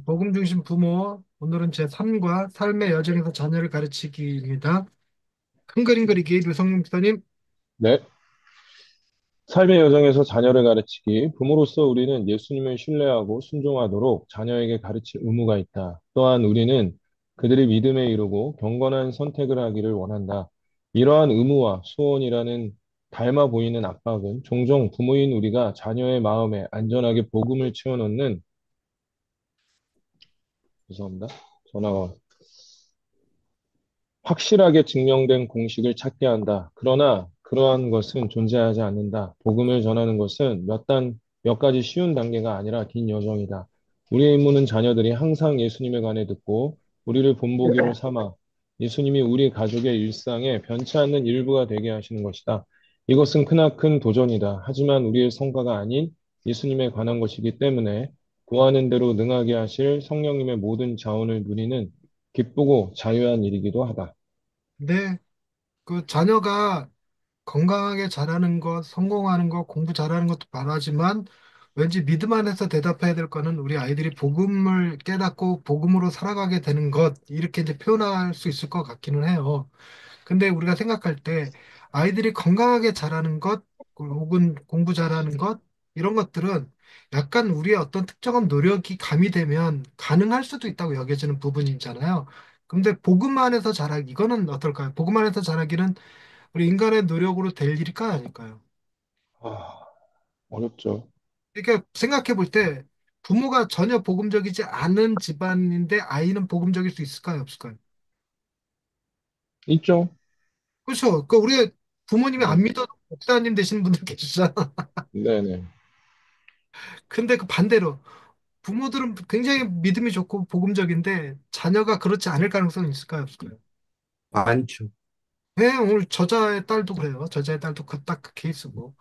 복음 중심 부모, 오늘은 제 삶과 삶의 여정에서 자녀를 가르치기입니다. 큰 그림 그리기, 류성룡 목사님. 네. 삶의 여정에서 자녀를 가르치기. 부모로서 우리는 예수님을 신뢰하고 순종하도록 자녀에게 가르칠 의무가 있다. 또한 우리는 그들이 믿음에 이르고 경건한 선택을 하기를 원한다. 이러한 의무와 소원이라는 닮아 보이는 압박은 종종 부모인 우리가 자녀의 마음에 안전하게 복음을 채워넣는, 죄송합니다. 전화가 확실하게 증명된 공식을 찾게 한다. 그러나 그러한 것은 존재하지 않는다. 복음을 전하는 것은 몇 가지 쉬운 단계가 아니라 긴 여정이다. 우리의 임무는 자녀들이 항상 예수님에 관해 듣고 우리를 본보기로 삼아 예수님이 우리 가족의 일상에 변치 않는 일부가 되게 하시는 것이다. 이것은 크나큰 도전이다. 하지만 우리의 성과가 아닌 예수님에 관한 것이기 때문에 구하는 대로 능하게 하실 성령님의 모든 자원을 누리는 기쁘고 자유한 일이기도 하다. 네, 그 자녀가 건강하게 자라는 것, 성공하는 것, 공부 잘하는 것도 바라지만 왠지 믿음 안에서 대답해야 될 거는 우리 아이들이 복음을 깨닫고 복음으로 살아가게 되는 것, 이렇게 이제 표현할 수 있을 것 같기는 해요. 근데 우리가 생각할 때 아이들이 건강하게 자라는 것, 혹은 공부 잘하는 것, 이런 것들은 약간 우리의 어떤 특정한 노력이 가미되면 가능할 수도 있다고 여겨지는 부분이잖아요. 근데 복음 안에서 자라기, 이거는 어떨까요? 복음 안에서 자라기는 우리 인간의 노력으로 될 일일까요? 아닐까요? 아, 어렵죠. 이렇게 생각해 볼 때 부모가 전혀 복음적이지 않은 집안인데 아이는 복음적일 수 있을까요? 없을까요? 있죠? 그렇죠. 그 우리 부모님이 네. 안 믿어도 목사님 되시는 분들 계시잖아. 네네. 근데 그 반대로 부모들은 굉장히 믿음이 좋고 복음적인데 자녀가 그렇지 않을 가능성이 있을까요? 없을까요? 많죠. 네, 오늘 저자의 딸도 그래요. 저자의 딸도 딱 그 케이스고.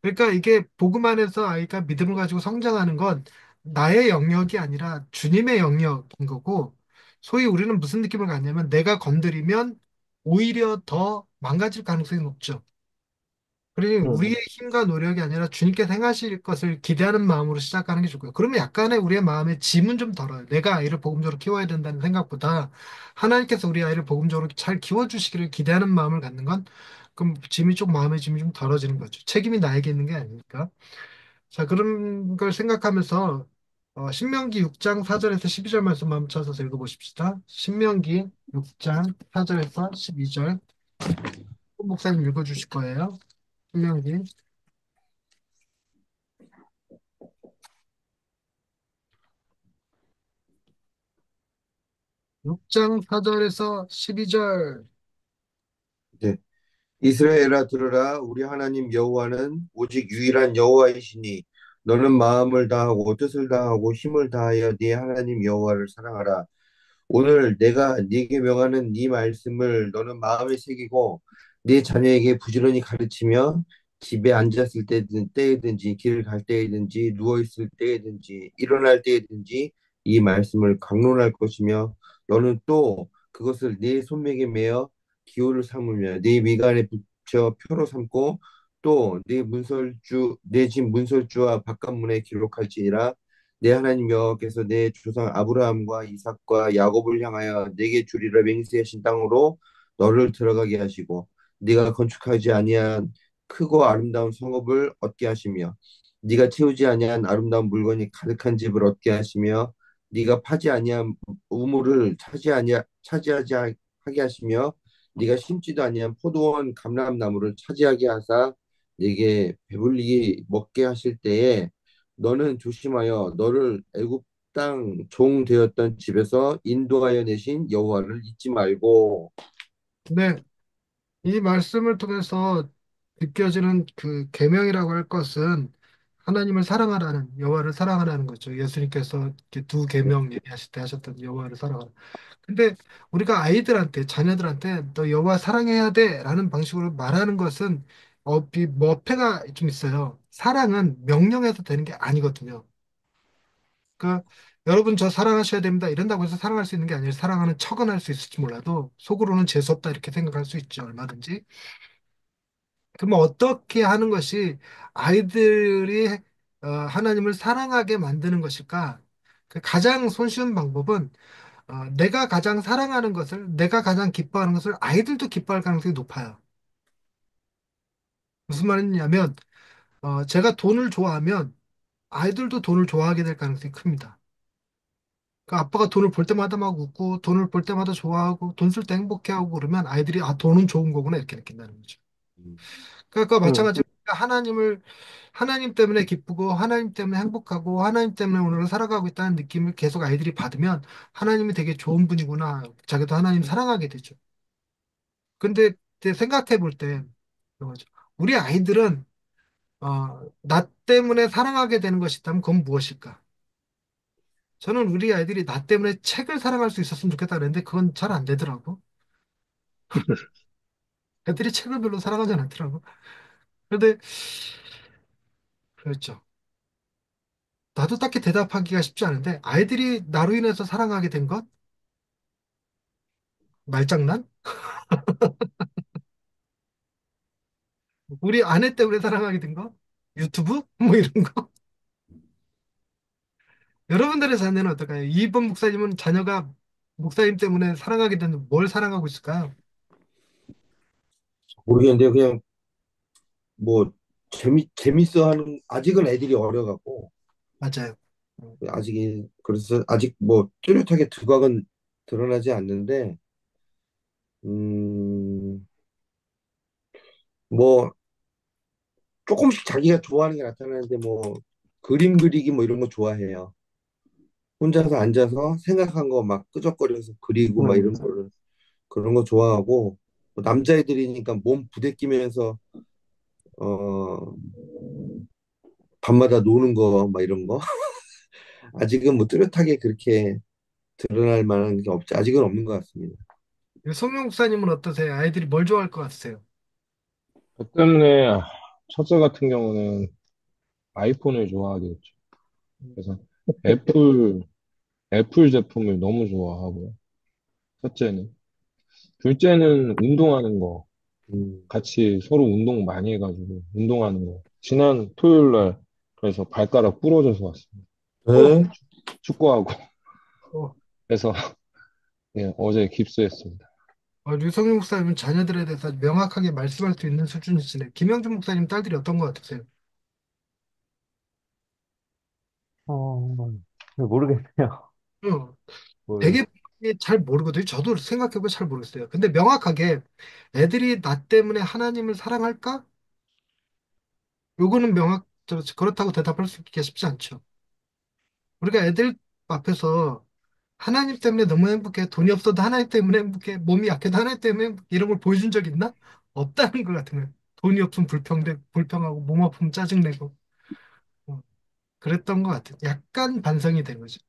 그러니까 이게 복음 안에서 아이가 믿음을 가지고 성장하는 건 나의 영역이 아니라 주님의 영역인 거고, 소위 우리는 무슨 느낌을 갖냐면 내가 건드리면 오히려 더 망가질 가능성이 높죠. 그러니 우리의 음. 힘과 노력이 아니라 주님께서 행하실 것을 기대하는 마음으로 시작하는 게 좋고요. 그러면 약간의 우리의 마음의 짐은 좀 덜어요. 내가 아이를 복음적으로 키워야 된다는 생각보다 하나님께서 우리 아이를 복음적으로 잘 키워주시기를 기대하는 마음을 갖는 건 그럼 짐이 좀 마음의 짐이 좀 덜어지는 거죠. 책임이 나에게 있는 게 아니니까. 자, 그런 걸 생각하면서 신명기 6장 4절에서 12절 말씀 한번 찾아서 읽어보십시다. 신명기 6장 4절에서 12절 목사님 읽어주실 거예요. 신명기 6장 4절에서 12절. 네. 이스라엘아 들으라 우리 하나님 여호와는 오직 유일한 여호와이시니 너는 마음을 다하고 뜻을 다하고 힘을 다하여 네 하나님 여호와를 사랑하라. 오늘 내가 네게 명하는 네 말씀을 너는 마음에 새기고 네 자녀에게 부지런히 가르치며 집에 앉았을 때든지 길을 갈 때이든지 누워 있을 때이든지 일어날 때이든지 이 말씀을 강론할 것이며 너는 또 그것을 네 손목에 매어 기호를 삼으며 네 미간에 붙여 표로 삼고 또 네 집 문설주와 바깥문에 기록할지니라. 내 하나님 여호와께서 내 조상 아브라함과 이삭과 야곱을 향하여 내게 주리라 맹세하신 땅으로 너를 들어가게 하시고 네가 건축하지 아니한 크고 아름다운 성읍을 얻게 하시며 네가 채우지 아니한 아름다운 물건이 가득한 집을 얻게 하시며 네가 파지 아니한 우물을 차지하지 하게 하시며 네가 심지도 아니한 포도원 감람나무를 차지하게 하사 네게 배불리게 먹게 하실 때에 너는 조심하여 너를 애굽 땅 종 되었던 집에서 인도하여 내신 여호와를 잊지 말고. 네, 이 말씀을 통해서 느껴지는 그 계명이라고 할 것은 하나님을 사랑하라는 여호와를 사랑하라는 거죠. 예수님께서 이렇게 두 계명 얘기하실 때 하셨던 여호와를 사랑하라. 근데 우리가 아이들한테 자녀들한테 너 여호와 사랑해야 돼라는 방식으로 말하는 것은 뭐 어폐가 좀 있어요. 사랑은 명령해서 되는 게 아니거든요. 그러니까 여러분 저 사랑하셔야 됩니다. 이런다고 해서 사랑할 수 있는 게 아니라 사랑하는 척은 할 수 있을지 몰라도 속으로는 재수없다 이렇게 생각할 수 있죠. 얼마든지. 그러면 어떻게 하는 것이 아이들이 하나님을 사랑하게 만드는 것일까? 그 가장 손쉬운 방법은 내가 가장 사랑하는 것을, 내가 가장 기뻐하는 것을 아이들도 기뻐할 가능성이 높아요. 무슨 말이냐면, 제가 돈을 좋아하면 아이들도 돈을 좋아하게 될 가능성이 큽니다. 그 아빠가 돈을 볼 때마다 막 웃고, 돈을 볼 때마다 좋아하고, 돈 쓸 때 행복해하고 그러면 아이들이, 아, 돈은 좋은 거구나, 이렇게 느낀다는 거죠. 음. 그러니까 그, 마찬가지로 하나님 때문에 기쁘고, 하나님 때문에 행복하고, 하나님 때문에 오늘을 살아가고 있다는 느낌을 계속 아이들이 받으면 하나님이 되게 좋은 분이구나. 자기도 하나님 사랑하게 되죠. 근데 이제 생각해 볼 때, 이거죠. 우리 아이들은, 나 때문에 사랑하게 되는 것이 있다면 그건 무엇일까? 저는 우리 아이들이 나 때문에 책을 사랑할 수 있었으면 좋겠다 그랬는데 그건 잘 안 되더라고. 애들이 책을 별로 사랑하지 않더라고. 그런데, 그렇죠. 나도 딱히 대답하기가 쉽지 않은데, 아이들이 나로 인해서 사랑하게 된 것? 말장난? 우리 아내 때문에 사랑하게 된 거? 유튜브? 뭐 이런 거? 여러분들의 자녀는 어떨까요? 이번 목사님은 자녀가 목사님 때문에 사랑하게 되는 뭘 사랑하고 있을까요? 모르겠는데 그냥 뭐 재밌어 하는 아직은 애들이 어려갖고 맞아요. 아직 그래서 아직 뭐 뚜렷하게 두각은 드러나지 않는데 음, 뭐 조금씩 자기가 좋아하는 게 나타나는데 뭐 그림 그리기 뭐 이런 거 좋아해요. 혼자서 앉아서 생각한 거 막 끄적거려서 그리고 막 이런 음, 거를 그런 거 좋아하고 뭐 남자애들이니까 몸 부대끼면서 어 밤마다 노는 거 막 이런 거 아직은 뭐 뚜렷하게 그렇게 드러날 만한 게 없지 아직은 없는 것 같습니다. 성명 목사님은 어떠세요? 아이들이 뭘 좋아할 것 같으세요? 그 때문에 첫째 같은 경우는 아이폰을 좋아하겠죠. 그래서 애플, 애플 제품을 너무 좋아하고요. 첫째는. 둘째는 운동하는 거. 음. 같이 서로 운동 많이 해가지고, 운동하는 거. 지난 토요일 날, 그래서 발가락 부러져서 왔습니다. 어, 네? 축구하고. 어, 그래서, 예, 어제 깁스했습니다. 류성민 목사님은 자녀들에 대해서 명확하게 말씀할 수 있는 수준이시네. 김영준 목사님 딸들이 어떤 것 같으세요? 어, 모르겠네요. 어, 뭘, 되게 잘 모르거든요. 저도 생각해보면 잘 모르겠어요. 근데 명확하게 애들이 나 때문에 하나님을 사랑할까? 요거는 그렇다고 대답할 수 있기가 쉽지 않죠. 우리가 애들 앞에서 하나님 때문에 너무 행복해. 돈이 없어도 하나님 때문에 행복해. 몸이 약해도 하나님 때문에 행복해. 이런 걸 보여준 적 있나? 없다는 것 같은 거예요. 돈이 없으면 불평하고 몸 아프면 짜증내고. 어, 그랬던 것 같아요. 약간 반성이 된 거죠.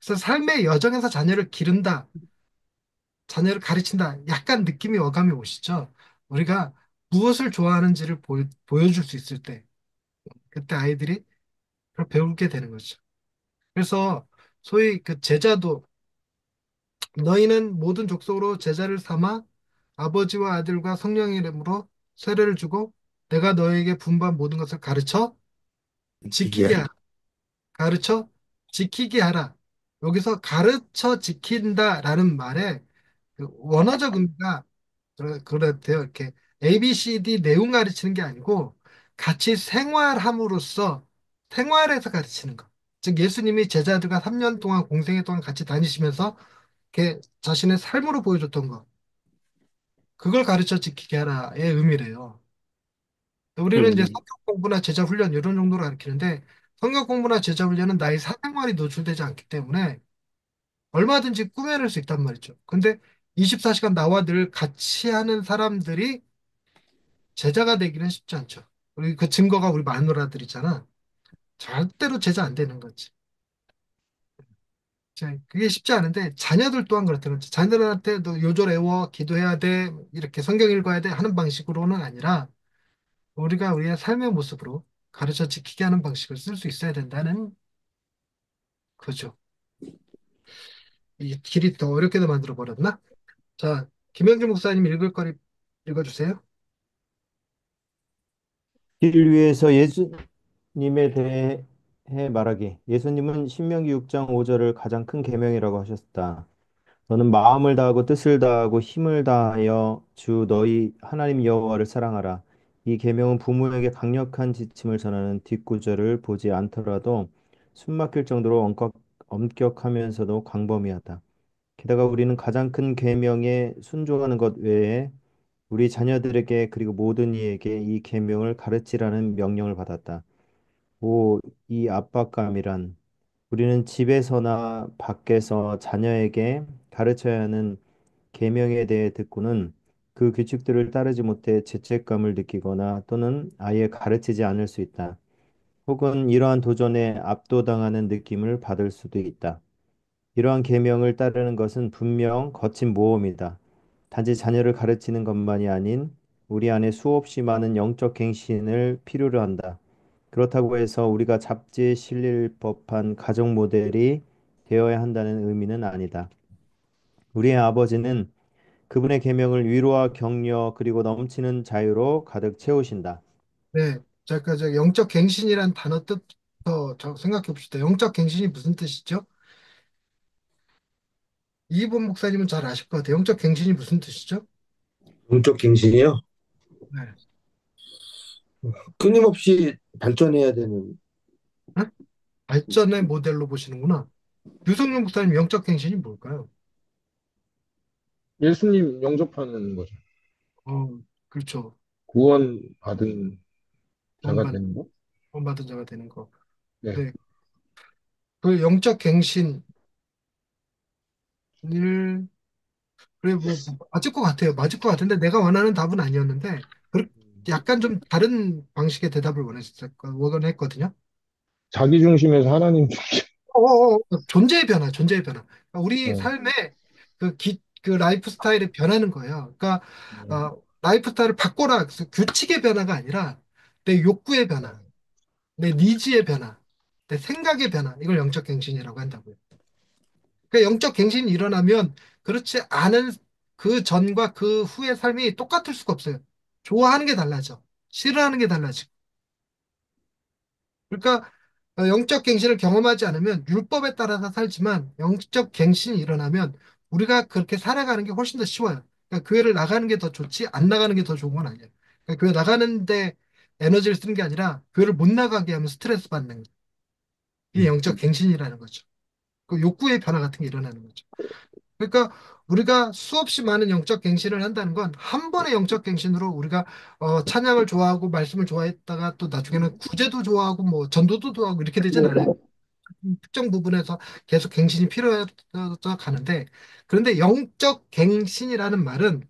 그래서 삶의 여정에서 자녀를 기른다. 자녀를 가르친다. 약간 느낌이 어감이 오시죠? 우리가 무엇을 좋아하는지를 보여줄 수 있을 때, 그때 아이들이 그걸 배우게 되는 거죠. 그래서 소위 그 제자도 너희는 모든 족속으로 제자를 삼아 아버지와 아들과 성령의 이름으로 세례를 주고 내가 너에게 분부한 모든 것을 가르쳐 기계 지키게 하라. 가르쳐 지키게 하라. 여기서 가르쳐 지킨다라는 말에 그 원어적 의미가 그렇대요. 이렇게 A, B, C, D 내용 가르치는 게 아니고 같이 생활함으로써 생활에서 가르치는 거. 즉 예수님이 제자들과 3년 동안 공생애 동안 같이 다니시면서 이렇게 자신의 삶으로 보여줬던 거. 그걸 가르쳐 지키게 하라의 의미래요. 우리는 이제 음, 성격 공부나 제자 훈련 이런 정도로 가르치는데 성격 공부나 제자 훈련은 나의 사생활이 노출되지 않기 때문에 얼마든지 꾸며낼 수 있단 말이죠. 근데 24시간 나와 늘 같이 하는 사람들이 제자가 되기는 쉽지 않죠. 우리 그 증거가 우리 마누라들이잖아. 절대로 제자 안 되는 거지. 그게 쉽지 않은데 자녀들 또한 그렇다는 거지. 자녀들한테 너 요절 외워 기도해야 돼 이렇게 성경 읽어야 돼 하는 방식으로는 아니라 우리가 우리의 삶의 모습으로 가르쳐 지키게 하는 방식을 쓸 수 있어야 된다는 거죠. 이 길이 더 어렵게도 만들어 버렸나? 자, 김영준 목사님 읽을 거리 읽어주세요. 길 위에서 예수님에 대해 말하기. 예수님은 신명기 6장 5절을 가장 큰 계명이라고 하셨다. 너는 마음을 다하고 뜻을 다하고 힘을 다하여 주 너희 하나님 여호와를 사랑하라. 이 계명은 부모에게 강력한 지침을 전하는 뒷구절을 보지 않더라도 숨막힐 정도로 엄격하면서도 광범위하다. 게다가 우리는 가장 큰 계명에 순종하는 것 외에 우리 자녀들에게 그리고 모든 이에게 이 계명을 가르치라는 명령을 받았다. 오, 이 압박감이란 우리는 집에서나 밖에서 자녀에게 가르쳐야 하는 계명에 대해 듣고는 그 규칙들을 따르지 못해 죄책감을 느끼거나 또는 아예 가르치지 않을 수 있다. 혹은 이러한 도전에 압도당하는 느낌을 받을 수도 있다. 이러한 계명을 따르는 것은 분명 거친 모험이다. 단지 자녀를 가르치는 것만이 아닌 우리 안에 수없이 많은 영적 갱신을 필요로 한다. 그렇다고 해서 우리가 잡지에 실릴 법한 가정 모델이 되어야 한다는 의미는 아니다. 우리의 아버지는 그분의 계명을 위로와 격려 그리고 넘치는 자유로 가득 채우신다. 네. 잠깐 저 영적 갱신이란 단어 뜻부터 생각해 봅시다. 영적 갱신이 무슨 뜻이죠? 이분 목사님은 잘 아실 것 같아요. 영적 갱신이 무슨 뜻이죠? 영적 갱신이요? 네. 끊임없이 발전해야 되는. 응? 발전의 모델로 보시는구나. 유승용 목사님 영적 갱신이 뭘까요? 예수님 영접하는 거죠. 그렇죠. 구원 받은 자가 구원받, 되는 거? 구원받은 자가 되는 거. 네. 네. 그 영적 갱신을 그래 뭐 맞을 것 같아요. 맞을 것 같은데 내가 원하는 답은 아니었는데 약간 좀 다른 방식의 대답을 원했거든요. 자기 중심에서 하나님 중심. 존재의 변화, 존재의 변화. 그러니까 우리 네. 삶의 그 라이프 스타일이 변하는 거예요. 그러니까 네. 어, 라이프 스타일을 바꿔라. 그래서 규칙의 변화가 아니라 내 욕구의 변화, 내 니즈의 변화, 내 생각의 변화. 이걸 영적 갱신이라고 한다고요. 그러니까 영적 갱신이 일어나면 그렇지 않은 그 전과 그 후의 삶이 똑같을 수가 없어요. 좋아하는 게 달라져. 싫어하는 게 달라지고. 그러니까 영적 갱신을 경험하지 않으면 율법에 따라서 살지만 영적 갱신이 일어나면 우리가 그렇게 살아가는 게 훨씬 더 쉬워요. 그러니까 교회를 나가는 게 더 좋지 안 나가는 게 더 좋은 건 아니에요. 그러니까 교회 나가는데 에너지를 쓰는 게 아니라 교회를 못 나가게 하면 스트레스 받는 게 이게 영적 갱신이라는 거죠. 그 욕구의 변화 같은 게 일어나는 거죠. 그러니까 우리가 수없이 많은 영적 갱신을 한다는 건 한 번의 영적 갱신으로 우리가 찬양을 좋아하고 말씀을 좋아했다가 또 나중에는 구제도 좋아하고 뭐 전도도 좋아하고 이렇게 되진 않아요. 특정 부분에서 계속 갱신이 필요해서 가는데 그런데 영적 갱신이라는 말은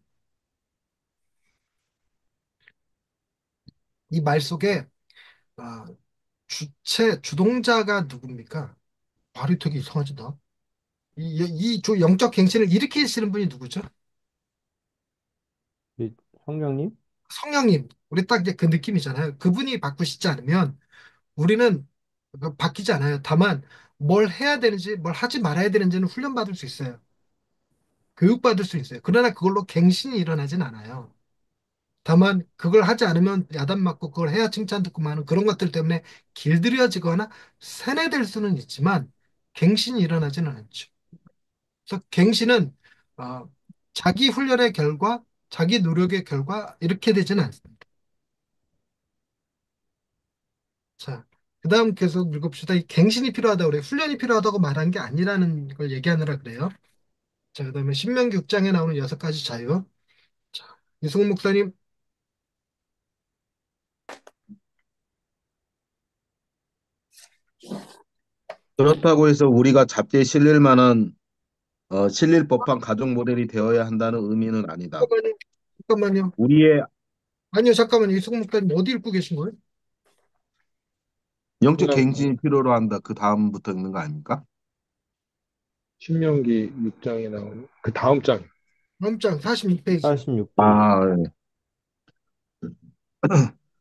이 말 속에 아, 주동자가 누굽니까? 말이 되게 이상하지다. 영적 갱신을 일으키시는 분이 누구죠? 이 성령님? 성령님. 우리 딱 이제 그 느낌이잖아요. 그분이 바꾸시지 않으면 우리는 바뀌지 않아요. 다만 뭘 해야 되는지 뭘 하지 말아야 되는지는 훈련받을 수 있어요. 교육받을 수 있어요. 그러나 그걸로 갱신이 일어나진 않아요. 다만 그걸 하지 않으면 야단 맞고 그걸 해야 칭찬 듣고 많은 그런 것들 때문에 길들여지거나 세뇌될 수는 있지만 갱신이 일어나지는 않죠. 그래서 갱신은 어, 자기 훈련의 결과, 자기 노력의 결과 이렇게 되지는 않습니다. 자, 그다음 계속 읽읍시다. 이 갱신이 필요하다고 그래요. 훈련이 필요하다고 말한 게 아니라는 걸 얘기하느라 그래요. 자, 그다음에 신명기 6장에 나오는 6가지 자유. 자, 이승훈 목사님, 그렇다고 해서 우리가 잡지에 실릴 법한 가족 모델이 되어야 한다는 의미는 아니다. 잠깐만요. 잠깐만요. 우리의 아니요, 잠깐만요. 이승훈 목사님 어디 읽고 계신 거예요? 영적 그다음 갱신이 필요로 한다. 그 다음부터 있는 거 아닙니까? 신명기 6장에 나오는 그 다음 장. 다음 장 46페이지. 46페이지. 아, 네.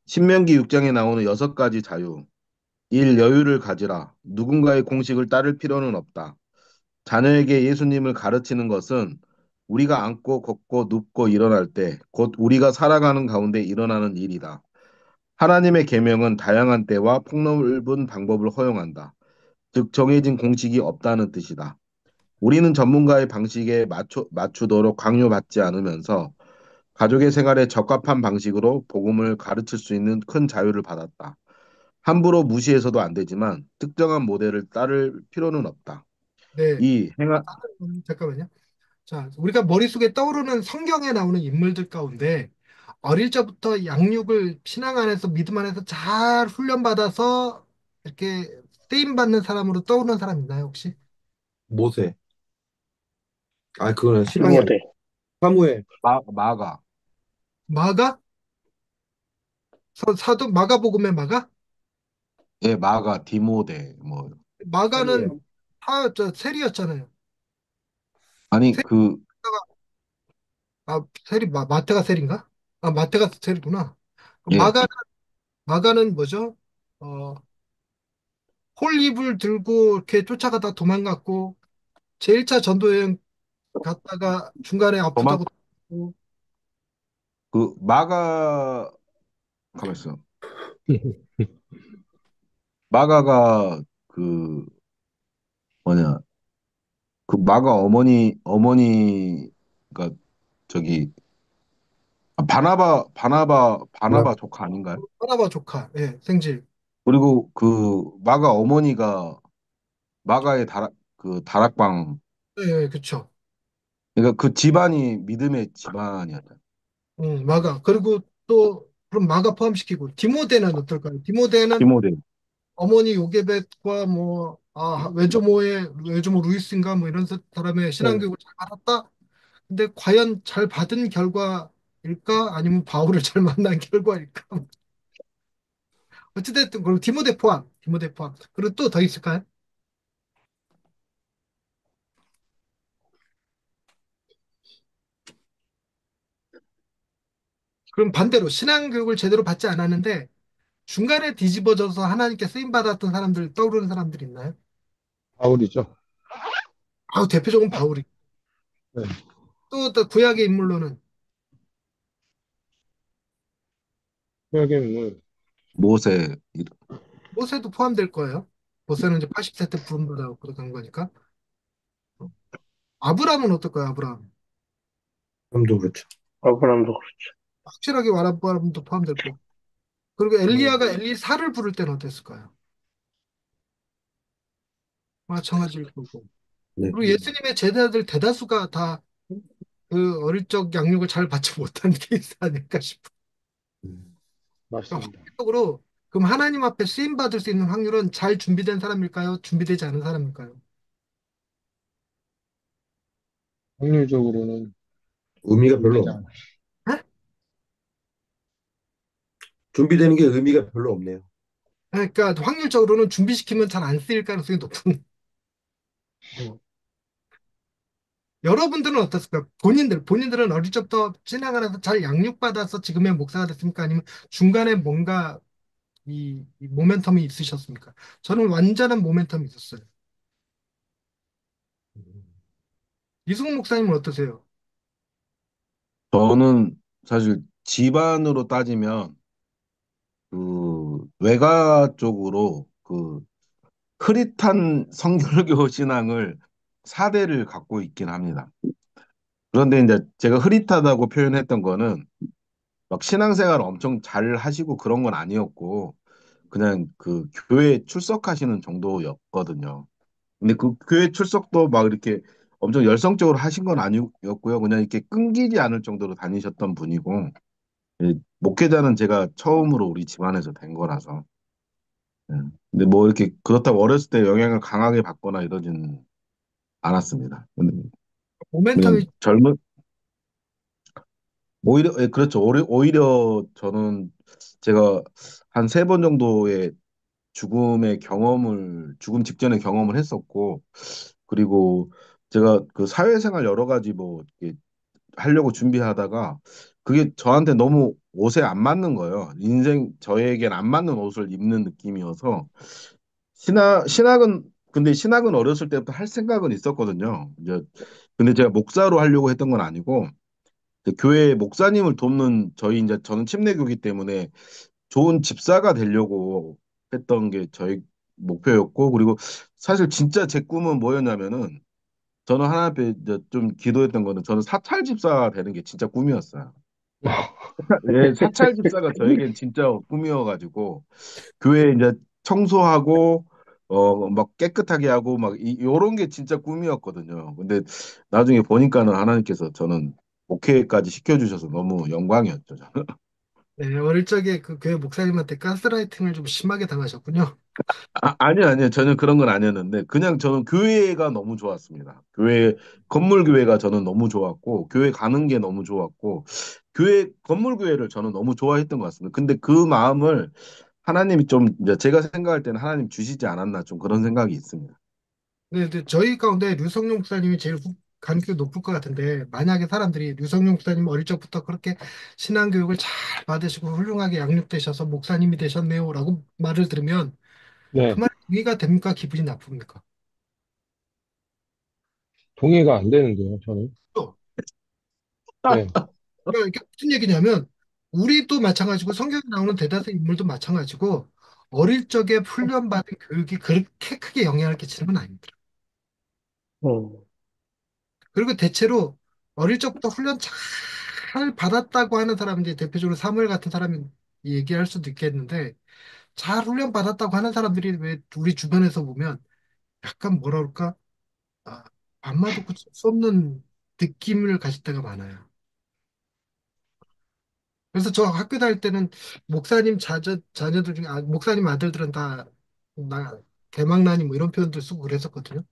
신명기 6장에 나오는 6가지 자유. 일 여유를 가지라. 누군가의 공식을 따를 필요는 없다. 자녀에게 예수님을 가르치는 것은 우리가 앉고 걷고 눕고 일어날 때, 곧 우리가 살아가는 가운데 일어나는 일이다. 하나님의 계명은 다양한 때와 폭넓은 방법을 허용한다. 즉 정해진 공식이 없다는 뜻이다. 우리는 전문가의 방식에 맞추도록 강요받지 않으면서 가족의 생활에 적합한 방식으로 복음을 가르칠 수 있는 큰 자유를 받았다. 함부로 무시해서도 안 되지만 특정한 모델을 따를 필요는 없다. 네. 이 행하, 잠깐만요. 자, 우리가 머릿속에 떠오르는 성경에 나오는 인물들 가운데 어릴 적부터 양육을 신앙 안에서 믿음 안에서 잘 훈련받아서 이렇게 쓰임 받는 사람으로 떠오르는 사람 있나요, 혹시? 모세. 아, 그거는 신앙이 아니고 디모데. 사무엘. 마가, 마가? 사도 마가복음의 마가? 예, 마가, 디모데, 뭐, 마가는 사무엘. 세리였잖아요. 아니, 세리가 세리 마태가 세리인가? 아, 마태가 세리구나. 예, 마가는 뭐죠? 어, 홀잎을 들고 이렇게 쫓아가다 도망갔고 제1차 전도여행 갔다가 중간에 도망, 아프다고 또 마가, 가만 있어. 마가가 그, 뭐냐, 마가 어머니가 저기, 바나바 조카 아닌가요? 바나바 조카, 예, 생질. 그리고 마가 어머니가 마가의 다락방, 예, 예, 그쵸. 그러니까 그 집안이 믿음의 집안이었다. 마가. 그리고 또 그럼 마가 포함시키고 디모데는 어떨까요? 디모데는 디모데. 어머니 요게벳과 뭐 외조모 루이스인가 뭐 이런 사람의 네. 신앙교육을 잘 받았다. 근데 과연 잘 받은 결과일까? 아니면 바울을 잘 만난 결과일까? 어찌됐든 그리고 디모데 포함. 그리고 또 더 있을까요? 그럼 반대로 신앙교육을 제대로 받지 않았는데 중간에 뒤집어져서 하나님께 쓰임 받았던 사람들 떠오르는 사람들 있나요? 바울이죠. 대표적인 바울이. 네. 또 구약의 인물로는 구약의 인물. 모세. 모세도 포함될 거예요. 모세는 이제 80세 때 부름받아 그런 거니까. 아브라함은 어떨까요? 아브라함. 그럼도 그렇죠. 아브라함도 그렇죠. 확실하게 아브라함도 포함될 거고. 그리고 엘리야가 엘리사를 부를 때는 어땠을까요? 마찬가지일 거고. 네. 그리고 예수님의 제자들 대다수가 다 그 어릴 적 양육을 잘 받지 못한 케이스 아닐까 싶어요. 음. 그러니까 맞습니다. 확률적으로 그럼 하나님 앞에 쓰임 받을 수 있는 확률은 잘 준비된 사람일까요? 준비되지 않은 사람일까요? 확률적으로는 의미가 별로 준비되지 없, 않아. 네? 준비되는 게 의미가 별로 없네요. 그러니까 확률적으로는 준비시키면 잘 안 쓰일 가능성이 높은. 여러분들은 어떻습니까? 본인들은 어릴 적부터 신앙을 잘 양육받아서 지금의 목사가 됐습니까? 아니면 중간에 뭔가 이 모멘텀이 있으셨습니까? 저는 완전한 모멘텀이 있었어요. 이승훈 목사님은 어떠세요? 저는 사실 집안으로 따지면 외가 쪽으로 흐릿한 성결교 신앙을 4대를 갖고 있긴 합니다. 그런데 이제 제가 흐릿하다고 표현했던 거는 막 신앙생활 엄청 잘 하시고 그런 건 아니었고 그냥 그 교회 출석하시는 정도였거든요. 근데 그 교회 출석도 막 이렇게 엄청 열성적으로 하신 건 아니었고요. 그냥 이렇게 끊기지 않을 정도로 다니셨던 분이고 목회자는 제가 처음으로 우리 집안에서 된 거라서. 예. 근데 뭐 이렇게 그렇다고 어렸을 때 영향을 강하게 받거나 이러진 않았습니다. 그냥 모멘텀이 오히려, 예, 그렇죠. 오히려 저는 제가 한 3번 정도의 죽음 직전의 경험을 했었고, 그리고 제가 그 사회생활 여러 가지 뭐, 이렇게 하려고 준비하다가, 그게 저한테 너무 옷에 안 맞는 거예요. 저에겐 안 맞는 옷을 입는 느낌이어서, 근데 신학은 어렸을 때부터 할 생각은 있었거든요. 근데 제가 목사로 하려고 했던 건 아니고, 교회 목사님을 돕는 저는 침례교기 때문에 좋은 집사가 되려고 했던 게 저희 목표였고, 그리고 사실 진짜 제 꿈은 뭐였냐면은, 저는 하나님 앞에 이제 좀 기도했던 거는 저는 사찰 집사가 되는 게 진짜 꿈이었어요. 예, 사찰 집사가 저에겐 진짜 꿈이어가지고, 교회 이제 청소하고, 막 깨끗하게 하고, 막, 요런 게 진짜 꿈이었거든요. 근데 나중에 보니까는 하나님께서 저는 목회까지 시켜주셔서 너무 영광이었죠. 저는. 네, 어릴 적에 그 교회 목사님한테 가스라이팅을 좀 심하게 당하셨군요. 아니요, 아니요. 전혀 그런 건 아니었는데, 그냥 저는 교회가 너무 좋았습니다. 건물 교회가 저는 너무 좋았고, 교회 가는 게 너무 좋았고, 건물 교회를 저는 너무 좋아했던 것 같습니다. 근데 그 마음을 하나님이 좀, 이제 제가 생각할 때는 하나님 주시지 않았나 좀 그런 생각이 있습니다. 네, 근데 저희 가운데 류성룡 목사님이 제일 가능성이 높을 것 같은데, 만약에 사람들이 류성룡 목사님 어릴 적부터 그렇게 신앙교육을 잘 받으시고 훌륭하게 양육되셔서 목사님이 되셨네요 라고 말을 들으면 그 네, 말이 동의가 됩니까? 기분이 나쁩니까? 동의가 안 되는데요, 저는. 또, 네. 그러니까 이게 무슨 얘기냐면 우리도 마찬가지고 성경에 나오는 대다수 인물도 마찬가지고 어릴 적에 훈련받은 교육이 그렇게 크게 영향을 끼치는 건 아닙니다. 음, 그리고 대체로 어릴 적부터 훈련 잘 받았다고 하는 사람은 이제 대표적으로 사무엘 같은 사람이 얘기할 수도 있겠는데 잘 훈련 받았다고 하는 사람들이 왜 우리 주변에서 보면 약간 뭐라 그럴까 아, 밤마도 고칠 수 없는 느낌을 가질 때가 많아요. 그래서 저 학교 다닐 때는 목사님 자녀들 중에 목사님 아들들은 다 개망나니 뭐 이런 표현도 쓰고 그랬었거든요.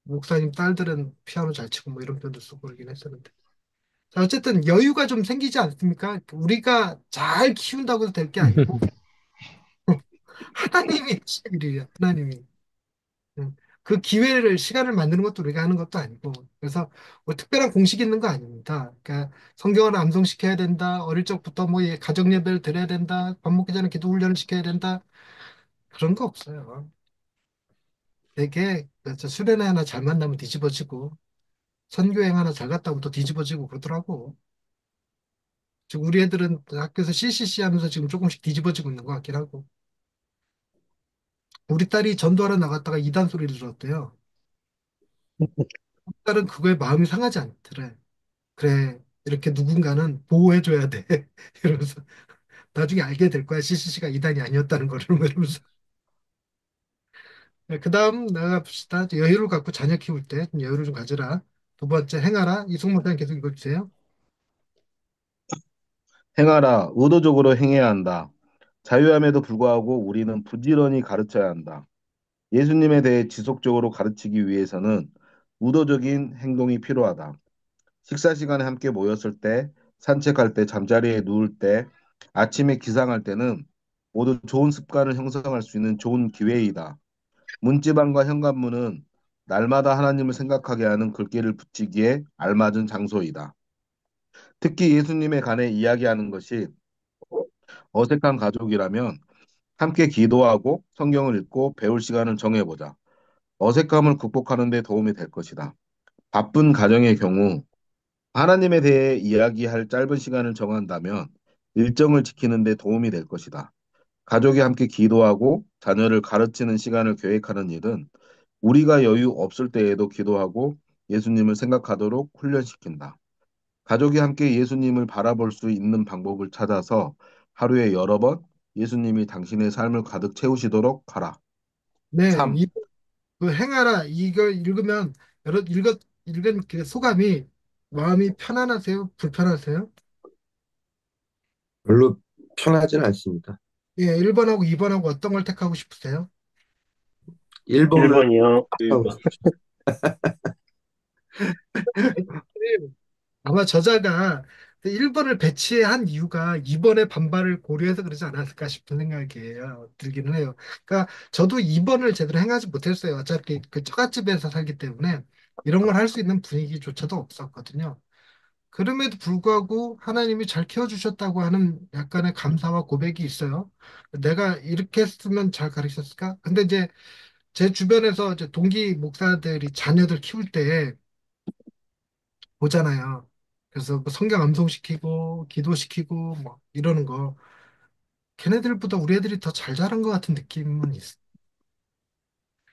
목사님 딸들은 피아노 잘 치고 뭐 이런 표현도 쓰고 그러긴 했었는데. 자, 어쨌든 여유가 좀 생기지 않습니까? 우리가 잘 키운다고 해서 될 게 아니고 하나님이 하시는 일이에요. 하나님이. 응. 그 기회를 시간을 만드는 것도 우리가 하는 것도 아니고 그래서 뭐 특별한 공식이 있는 거 아닙니다. 그러니까 성경을 암송시켜야 된다. 어릴 적부터 뭐 가정 예배를 드려야 된다. 밥 먹기 전에 기도 훈련을 시켜야 된다. 그런 거 없어요. 되게 수련회 하나 잘 만나면 뒤집어지고 선교행 하나 잘 갔다 오면 또 뒤집어지고 그러더라고. 지금 우리 애들은 학교에서 CCC 하면서 지금 조금씩 뒤집어지고 있는 것 같긴 하고. 우리 딸이 전도하러 나갔다가 이단 소리를 들었대요. 딸은 그거에 마음이 상하지 않더래. 그래, 이렇게 누군가는 보호해줘야 돼. 이러면서 나중에 알게 될 거야. CCC가 이단이 아니었다는 거를 이러면서. 그 다음 나가봅시다. 여유를 갖고 자녀 키울 때 좀 여유를 좀 가져라. 두 번째, 행하라. 이승모사님 계속 읽어주세요. 행하라, 의도적으로 행해야 한다. 자유함에도 불구하고 우리는 부지런히 가르쳐야 한다. 예수님에 대해 지속적으로 가르치기 위해서는 의도적인 행동이 필요하다. 식사 시간에 함께 모였을 때, 산책할 때, 잠자리에 누울 때, 아침에 기상할 때는 모두 좋은 습관을 형성할 수 있는 좋은 기회이다. 문지방과 현관문은 날마다 하나님을 생각하게 하는 글귀를 붙이기에 알맞은 장소이다. 특히 예수님에 관해 이야기하는 것이 어색한 가족이라면 함께 기도하고 성경을 읽고 배울 시간을 정해보자. 어색함을 극복하는 데 도움이 될 것이다. 바쁜 가정의 경우 하나님에 대해 이야기할 짧은 시간을 정한다면 일정을 지키는 데 도움이 될 것이다. 가족이 함께 기도하고 자녀를 가르치는 시간을 계획하는 일은 우리가 여유 없을 때에도 기도하고 예수님을 생각하도록 훈련시킨다. 가족이 함께 예수님을 바라볼 수 있는 방법을 찾아서 하루에 여러 번 예수님이 당신의 삶을 가득 채우시도록 하라. 네, 3. 그 행하라. 이거 읽으면 읽은 그 소감이 마음이 편안하세요? 불편하세요? 별로 편하진 않습니다. 예, 1번하고 2번하고 어떤 걸 택하고 싶으세요? 1번을 1번이요. 하고 1번. 싶 아마 저자가 1번을 배치한 이유가 2번의 반발을 고려해서 그러지 않았을까 싶은 생각이에요. 들기는 해요. 그러니까 저도 2번을 제대로 행하지 못했어요. 어차피 그 처갓집에서 살기 때문에 이런 걸 할 수 있는 분위기조차도 없었거든요. 그럼에도 불구하고 하나님이 잘 키워주셨다고 하는 약간의 감사와 고백이 있어요. 내가 이렇게 했으면 잘 가르쳤을까? 근데 이제 제 주변에서 이제 동기 목사들이 자녀들 키울 때 보잖아요. 그래서 뭐 성경 암송시키고 기도시키고 뭐 이러는 거 걔네들보다 우리 애들이 더 잘 자란 것 같은 느낌은 있어.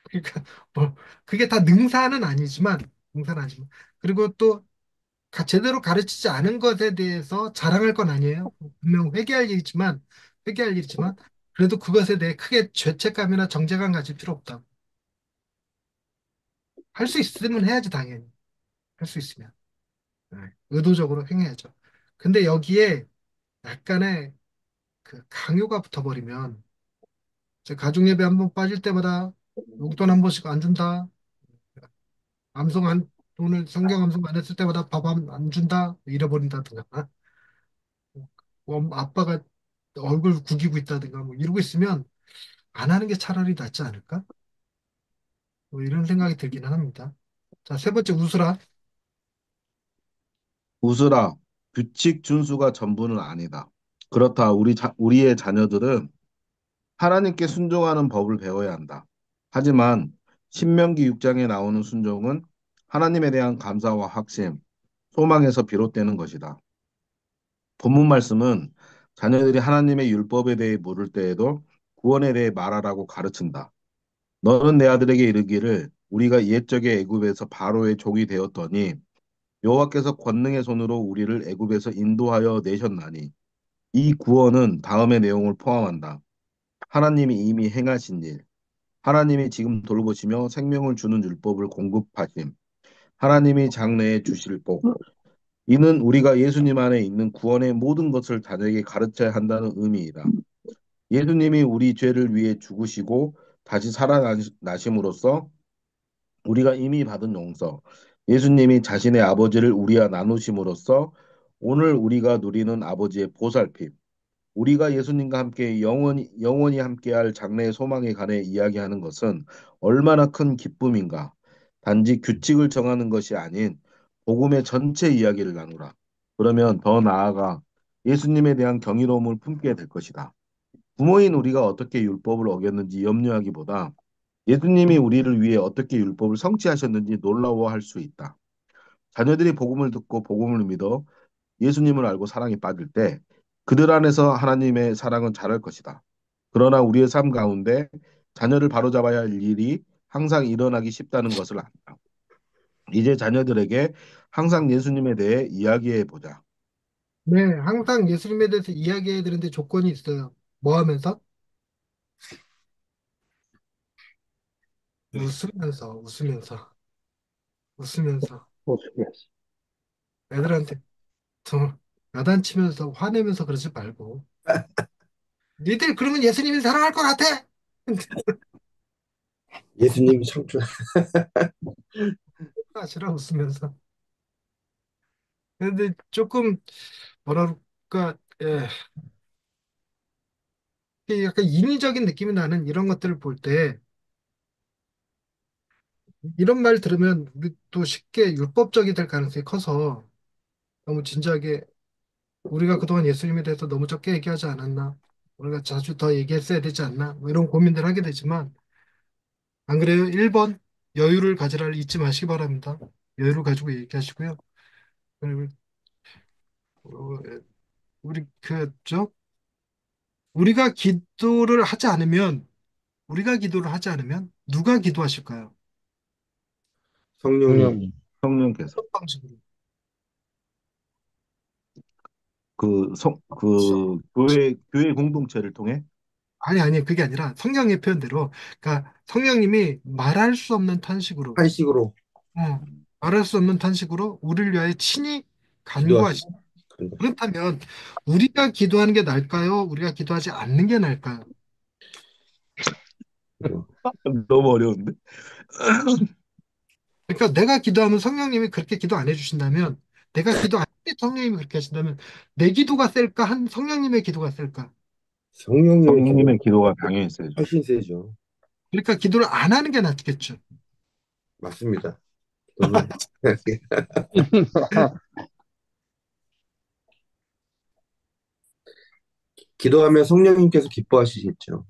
그러니까 뭐 그게 다 능사는 아니지만 그리고 또 제대로 가르치지 않은 것에 대해서 자랑할 건 아니에요. 분명 회개할 일이지만 그래도 그것에 대해 크게 죄책감이나 정죄감 가질 필요 없다. 할 수 있으면 해야지 당연히. 할 수 있으면. 네, 의도적으로 행해야죠. 근데 여기에 약간의 그 강요가 붙어버리면 이제 가족예배 한 번 빠질 때마다 용돈 한 번씩 안 준다. 암송 한 돈을 성경 암송 안 했을 때마다 밥 안 준다. 잃어버린다든가. 아빠가 얼굴 구기고 있다든가 뭐 이러고 있으면 안 하는 게 차라리 낫지 않을까? 뭐 이런 생각이 들기는 합니다. 자, 세 번째 웃으라. 웃으라. 규칙 준수가 전부는 아니다. 그렇다. 우리의 자녀들은 하나님께 순종하는 법을 배워야 한다. 하지만 신명기 6장에 나오는 순종은 하나님에 대한 감사와 확신, 소망에서 비롯되는 것이다. 본문 말씀은 자녀들이 하나님의 율법에 대해 물을 때에도 구원에 대해 말하라고 가르친다. 너는 내 아들에게 이르기를 우리가 옛적에 애굽에서 바로의 종이 되었더니 여호와께서 권능의 손으로 우리를 애굽에서 인도하여 내셨나니 이 구원은 다음의 내용을 포함한다. 하나님이 이미 행하신 일, 하나님이 지금 돌보시며 생명을 주는 율법을 공급하심, 하나님이 장래에 주실 복. 이는 우리가 예수님 안에 있는 구원의 모든 것을 자녀에게 가르쳐야 한다는 의미이다. 예수님이 우리 죄를 위해 죽으시고 다시 살아나심으로써 우리가 이미 받은 용서, 예수님이 자신의 아버지를 우리와 나누심으로써 오늘 우리가 누리는 아버지의 보살핌, 우리가 예수님과 함께 영원히 함께할 장래의 소망에 관해 이야기하는 것은 얼마나 큰 기쁨인가. 단지 규칙을 정하는 것이 아닌 복음의 전체 이야기를 나누라. 그러면 더 나아가 예수님에 대한 경이로움을 품게 될 것이다. 부모인 우리가 어떻게 율법을 어겼는지 염려하기보다 예수님이 우리를 위해 어떻게 율법을 성취하셨는지 놀라워할 수 있다. 자녀들이 복음을 듣고 복음을 믿어 예수님을 알고 사랑에 빠질 때 그들 안에서 하나님의 사랑은 자랄 것이다. 그러나 우리의 삶 가운데 자녀를 바로잡아야 할 일이 항상 일어나기 쉽다는 것을 안다. 이제 자녀들에게 항상 예수님에 대해 이야기해 보자. 네, 항상 예수님에 대해서 이야기해야 되는데 조건이 있어요. 뭐 하면서? 웃으면서. 웃으면서. 애들한테 더 야단치면서 화내면서 그러지 말고. 니들 그러면 예수님이 사랑할 것 같아? 예수님이 창조 하시라 웃으면서. 근데 조금 뭐라 그럴까, 이게 약간 인위적인 느낌이 나는 이런 것들을 볼 때 이런 말 들으면 우리 또 쉽게 율법적이 될 가능성이 커서 너무 진지하게 우리가 그동안 예수님에 대해서 너무 적게 얘기하지 않았나? 우리가 자주 더 얘기했어야 되지 않나? 뭐 이런 고민들 하게 되지만 안 그래요? 1번 여유를 가지라 잊지 마시기 바랍니다. 여유를 가지고 얘기하시고요. 그리고 어, 우리 그죠? 우리가 기도를 하지 않으면 누가 기도하실까요? 성령님. 성령님. 성령께서 어떤 방식으로? 그 교회 공동체를 통해 아니, 그게 아니라 성경의 표현대로, 그러니까 성령님이 말할 수 없는 탄식으로, 한식으로 어, 말할 수 없는 탄식으로 우리를 위하여 친히 기도하시고 간구하시. 그런 거죠. 그렇다면 우리가 기도하는 게 나을까요? 우리가 기도하지 않는 게 나을까요? 그죠? 너무 어려운데. 그러니까 내가 기도하면 성령님이 그렇게 기도 안 해주신다면, 내가 기도 안 할 때 성령님이 그렇게 하신다면, 내 기도가 셀까? 한 성령님의 기도가 셀까? 성령님의 기도가 성령님의 기도가 당연히 세죠. 훨씬 세죠. 그러니까 기도를 안 하는 게 낫겠죠. 맞습니다. 저는 기도하면 성령님께서 기뻐하시겠죠.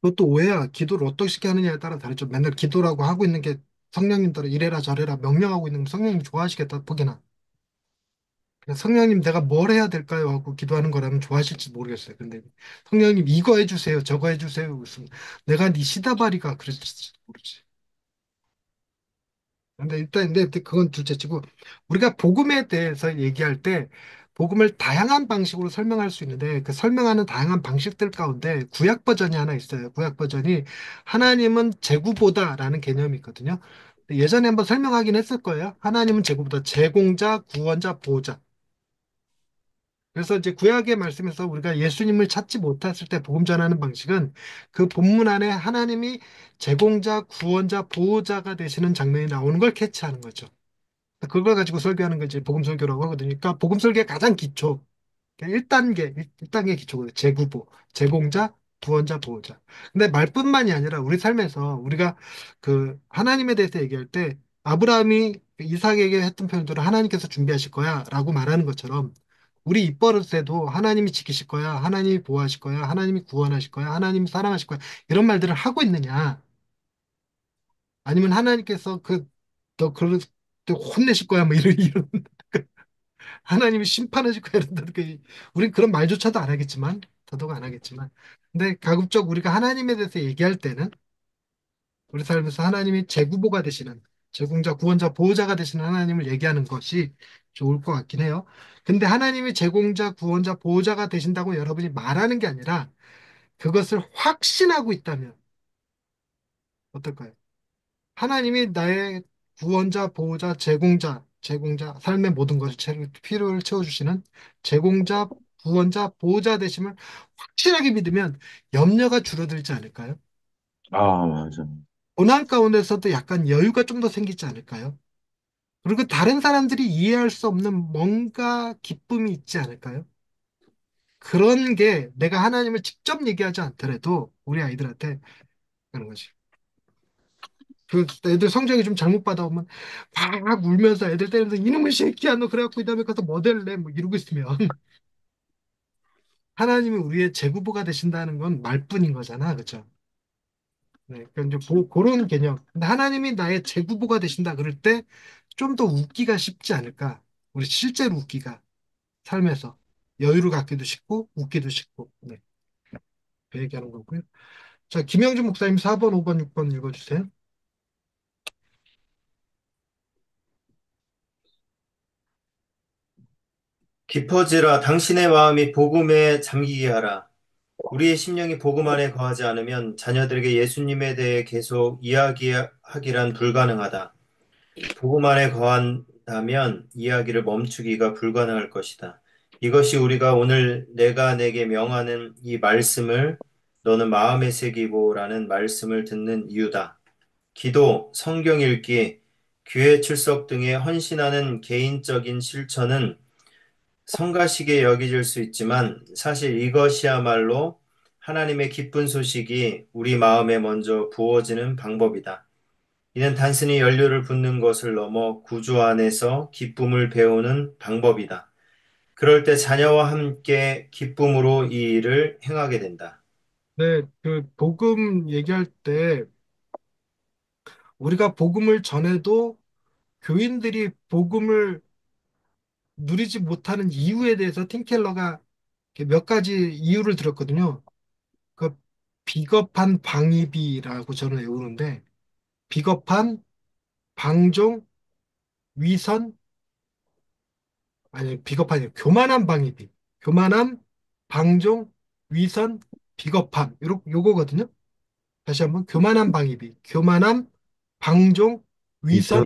그것도 오해야. 기도를 어떻게 하느냐에 따라 다르죠. 맨날 기도라고 하고 있는 게 성령님 따라 이래라 저래라 명령하고 있는 거 성령님 좋아하시겠다, 보기나. 그냥 성령님 내가 뭘 해야 될까요? 하고 기도하는 거라면 좋아하실지 모르겠어요. 근데 성령님 이거 해주세요. 저거 해주세요. 무슨 내가 네 시다바리가 그랬을지 모르지. 근데 일단 근데 그건 둘째치고 우리가 복음에 대해서 얘기할 때 복음을 다양한 방식으로 설명할 수 있는데 그 설명하는 다양한 방식들 가운데 구약 버전이 하나 있어요. 구약 버전이 하나님은 제구보다라는 개념이 있거든요. 예전에 한번 설명하긴 했을 거예요. 하나님은 제구보다 제공자, 구원자, 보호자. 그래서 이제 구약의 말씀에서 우리가 예수님을 찾지 못했을 때 복음 전하는 방식은 그 본문 안에 하나님이 제공자, 구원자, 보호자가 되시는 장면이 나오는 걸 캐치하는 거죠. 그걸 가지고 설교하는 걸 이제 복음 설교라고 하거든요. 그러니까 복음 설교의 가장 기초, 1단계, 1단계 기초거든요. 제구보, 제공자, 구원자, 보호자. 근데 말뿐만이 아니라 우리 삶에서 우리가 그 하나님에 대해서 얘기할 때 아브라함이 이삭에게 했던 표현대로 하나님께서 준비하실 거야 라고 말하는 것처럼 우리 입버릇에도 하나님이 지키실 거야, 하나님이 보호하실 거야, 하나님이 구원하실 거야, 하나님이 사랑하실 거야 이런 말들을 하고 있느냐 아니면 하나님께서 너 그럴 때 혼내실 거야 뭐 이런 하나님이 심판하실 거야 이런다. 우린 그런 말조차도 안 하겠지만 더더욱 안 하겠지만 근데 가급적 우리가 하나님에 대해서 얘기할 때는 우리 삶에서 하나님이 제구보가 되시는 제공자, 구원자, 보호자가 되시는 하나님을 얘기하는 것이 좋을 것 같긴 해요. 근데 하나님이 제공자, 구원자, 보호자가 되신다고 여러분이 말하는 게 아니라 그것을 확신하고 있다면 어떨까요? 하나님이 나의 구원자, 보호자, 제공자, 삶의 모든 것을 필요를 채워주시는 제공자, 구원자, 보호자 되심을 확실하게 믿으면 염려가 줄어들지 않을까요? 아, 맞아. 고난 가운데서도 약간 여유가 좀 더 생기지 않을까요? 그리고 다른 사람들이 이해할 수 없는 뭔가 기쁨이 있지 않을까요? 그런 게 내가 하나님을 직접 얘기하지 않더라도 우리 아이들한테 그런 거지. 그 애들 성적이 좀 잘못 받아오면 막 울면서 애들 때리면서 이놈의 새끼야 너 그래갖고 이 다음에 가서 뭐 될래 뭐 이러고 있으면 하나님이 우리의 제구보가 되신다는 건 말뿐인 거잖아 그죠? 네, 그러니까 이제 그런 개념 근데 하나님이 나의 제구보가 되신다 그럴 때 좀 더 웃기가 쉽지 않을까 우리 실제로 웃기가 삶에서 여유를 갖기도 쉽고 웃기도 쉽고 네, 그 얘기하는 거고요 자 김영준 목사님 4번 5번 6번 읽어주세요 깊어지라 당신의 마음이 복음에 잠기게 하라. 우리의 심령이 복음 안에 거하지 않으면 자녀들에게 예수님에 대해 계속 이야기하기란 불가능하다. 복음 안에 거한다면 이야기를 멈추기가 불가능할 것이다. 이것이 우리가 오늘 내가 내게 명하는 이 말씀을 너는 마음에 새기고라는 말씀을 듣는 이유다. 기도, 성경 읽기, 교회 출석 등에 헌신하는 개인적인 실천은 성가시게 여겨질 수 있지만 사실 이것이야말로 하나님의 기쁜 소식이 우리 마음에 먼저 부어지는 방법이다. 이는 단순히 연료를 붓는 것을 넘어 구주 안에서 기쁨을 배우는 방법이다. 그럴 때 자녀와 함께 기쁨으로 이 일을 행하게 된다. 네, 그 복음 얘기할 때 우리가 복음을 전해도 교인들이 복음을 누리지 못하는 이유에 대해서 팀켈러가 이렇게 몇 가지 이유를 들었거든요. 그 비겁한 방위비라고 저는 외우는데 비겁한 방종 위선 아니 비겁한 교만한 방위비 교만함 방종 위선 비겁함 요거거든요. 다시 한번 교만한 방위비 교만함 방종 위선 이선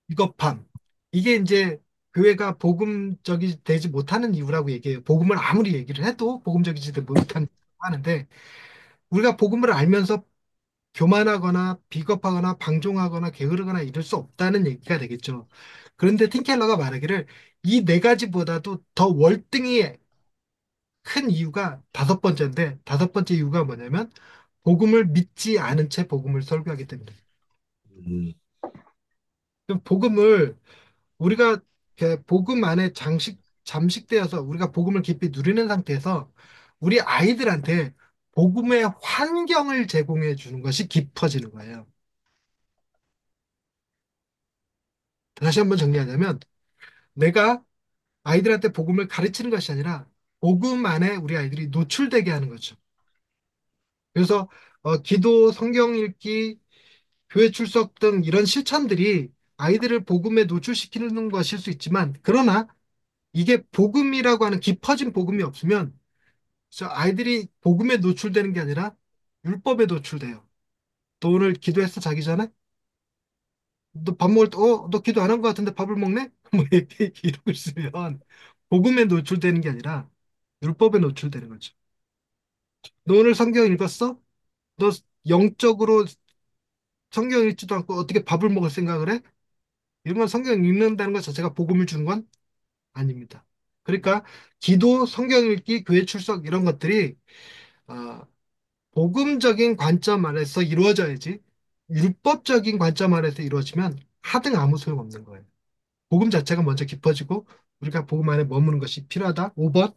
비겁함. 이게 이제 교회가 복음적이 되지 못하는 이유라고 얘기해요. 복음을 아무리 얘기를 해도 복음적이지 못하는 이유라고 하는데 우리가 복음을 알면서 교만하거나 비겁하거나 방종하거나 게으르거나 이럴 수 없다는 얘기가 되겠죠. 그런데 틴켈러가 말하기를 이 네 가지보다도 더 월등히 큰 이유가 다섯 번째인데 다섯 번째 이유가 뭐냐면 복음을 믿지 않은 채 복음을 설교하기 때문에. 음, 복음을 우리가 이렇게 복음 안에 잠식되어서 우리가 복음을 깊이 누리는 상태에서 우리 아이들한테 복음의 환경을 제공해 주는 것이 깊어지는 거예요. 다시 한번 정리하자면 내가 아이들한테 복음을 가르치는 것이 아니라 복음 안에 우리 아이들이 노출되게 하는 거죠. 그래서 기도, 성경 읽기, 교회 출석 등 이런 실천들이 아이들을 복음에 노출시키는 것일 수 있지만, 그러나 이게 복음이라고 하는 깊어진 복음이 없으면 저 아이들이 복음에 노출되는 게 아니라 율법에 노출돼요. 너 오늘 기도했어, 자기 전에? 너 밥 먹을 때, 너 기도 안 한 것 같은데 밥을 먹네? 뭐 이렇게 이러고 있으면 복음에 노출되는 게 아니라 율법에 노출되는 거죠. 너 오늘 성경 읽었어? 너 영적으로 성경 읽지도 않고 어떻게 밥을 먹을 생각을 해? 이런 건 성경 읽는다는 것 자체가 복음을 주는 건 아닙니다. 그러니까 기도, 성경 읽기, 교회 출석 이런 것들이 어, 복음적인 관점 안에서 이루어져야지, 율법적인 관점 안에서 이루어지면 하등 아무 소용없는 거예요. 복음 자체가 먼저 깊어지고 우리가 복음 안에 머무는 것이 필요하다. 5번.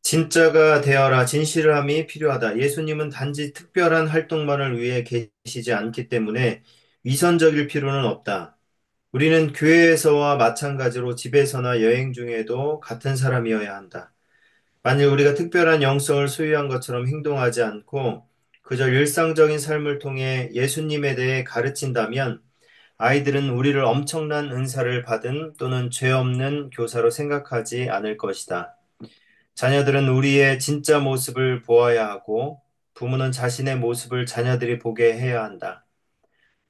진짜가 되어라. 진실함이 필요하다. 예수님은 단지 특별한 활동만을 위해 계시지 않기 때문에 위선적일 필요는 없다. 우리는 교회에서와 마찬가지로 집에서나 여행 중에도 같은 사람이어야 한다. 만일 우리가 특별한 영성을 소유한 것처럼 행동하지 않고 그저 일상적인 삶을 통해 예수님에 대해 가르친다면 아이들은 우리를 엄청난 은사를 받은 또는 죄 없는 교사로 생각하지 않을 것이다. 자녀들은 우리의 진짜 모습을 보아야 하고 부모는 자신의 모습을 자녀들이 보게 해야 한다.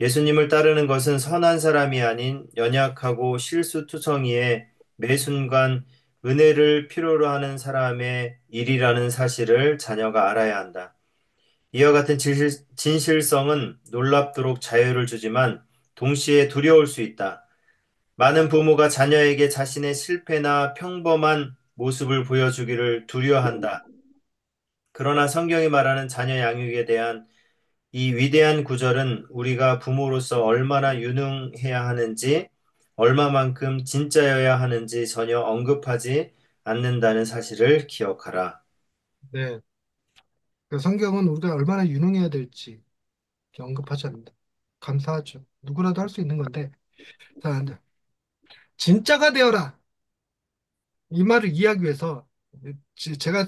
예수님을 따르는 것은 선한 사람이 아닌 연약하고 실수투성이의 매 순간 은혜를 필요로 하는 사람의 일이라는 사실을 자녀가 알아야 한다. 이와 같은 진실성은 놀랍도록 자유를 주지만 동시에 두려울 수 있다. 많은 부모가 자녀에게 자신의 실패나 평범한 모습을 보여주기를 두려워한다. 그러나 성경이 말하는 자녀 양육에 대한 이 위대한 구절은 우리가 부모로서 얼마나 유능해야 하는지, 얼마만큼 진짜여야 하는지 전혀 언급하지 않는다는 사실을 기억하라. 네. 그 성경은 우리가 얼마나 유능해야 될지 이렇게 언급하지 않는다. 감사하죠. 누구라도 할 수 있는 건데. 자, 진짜가 되어라. 이 말을 이해하기 위해서 제가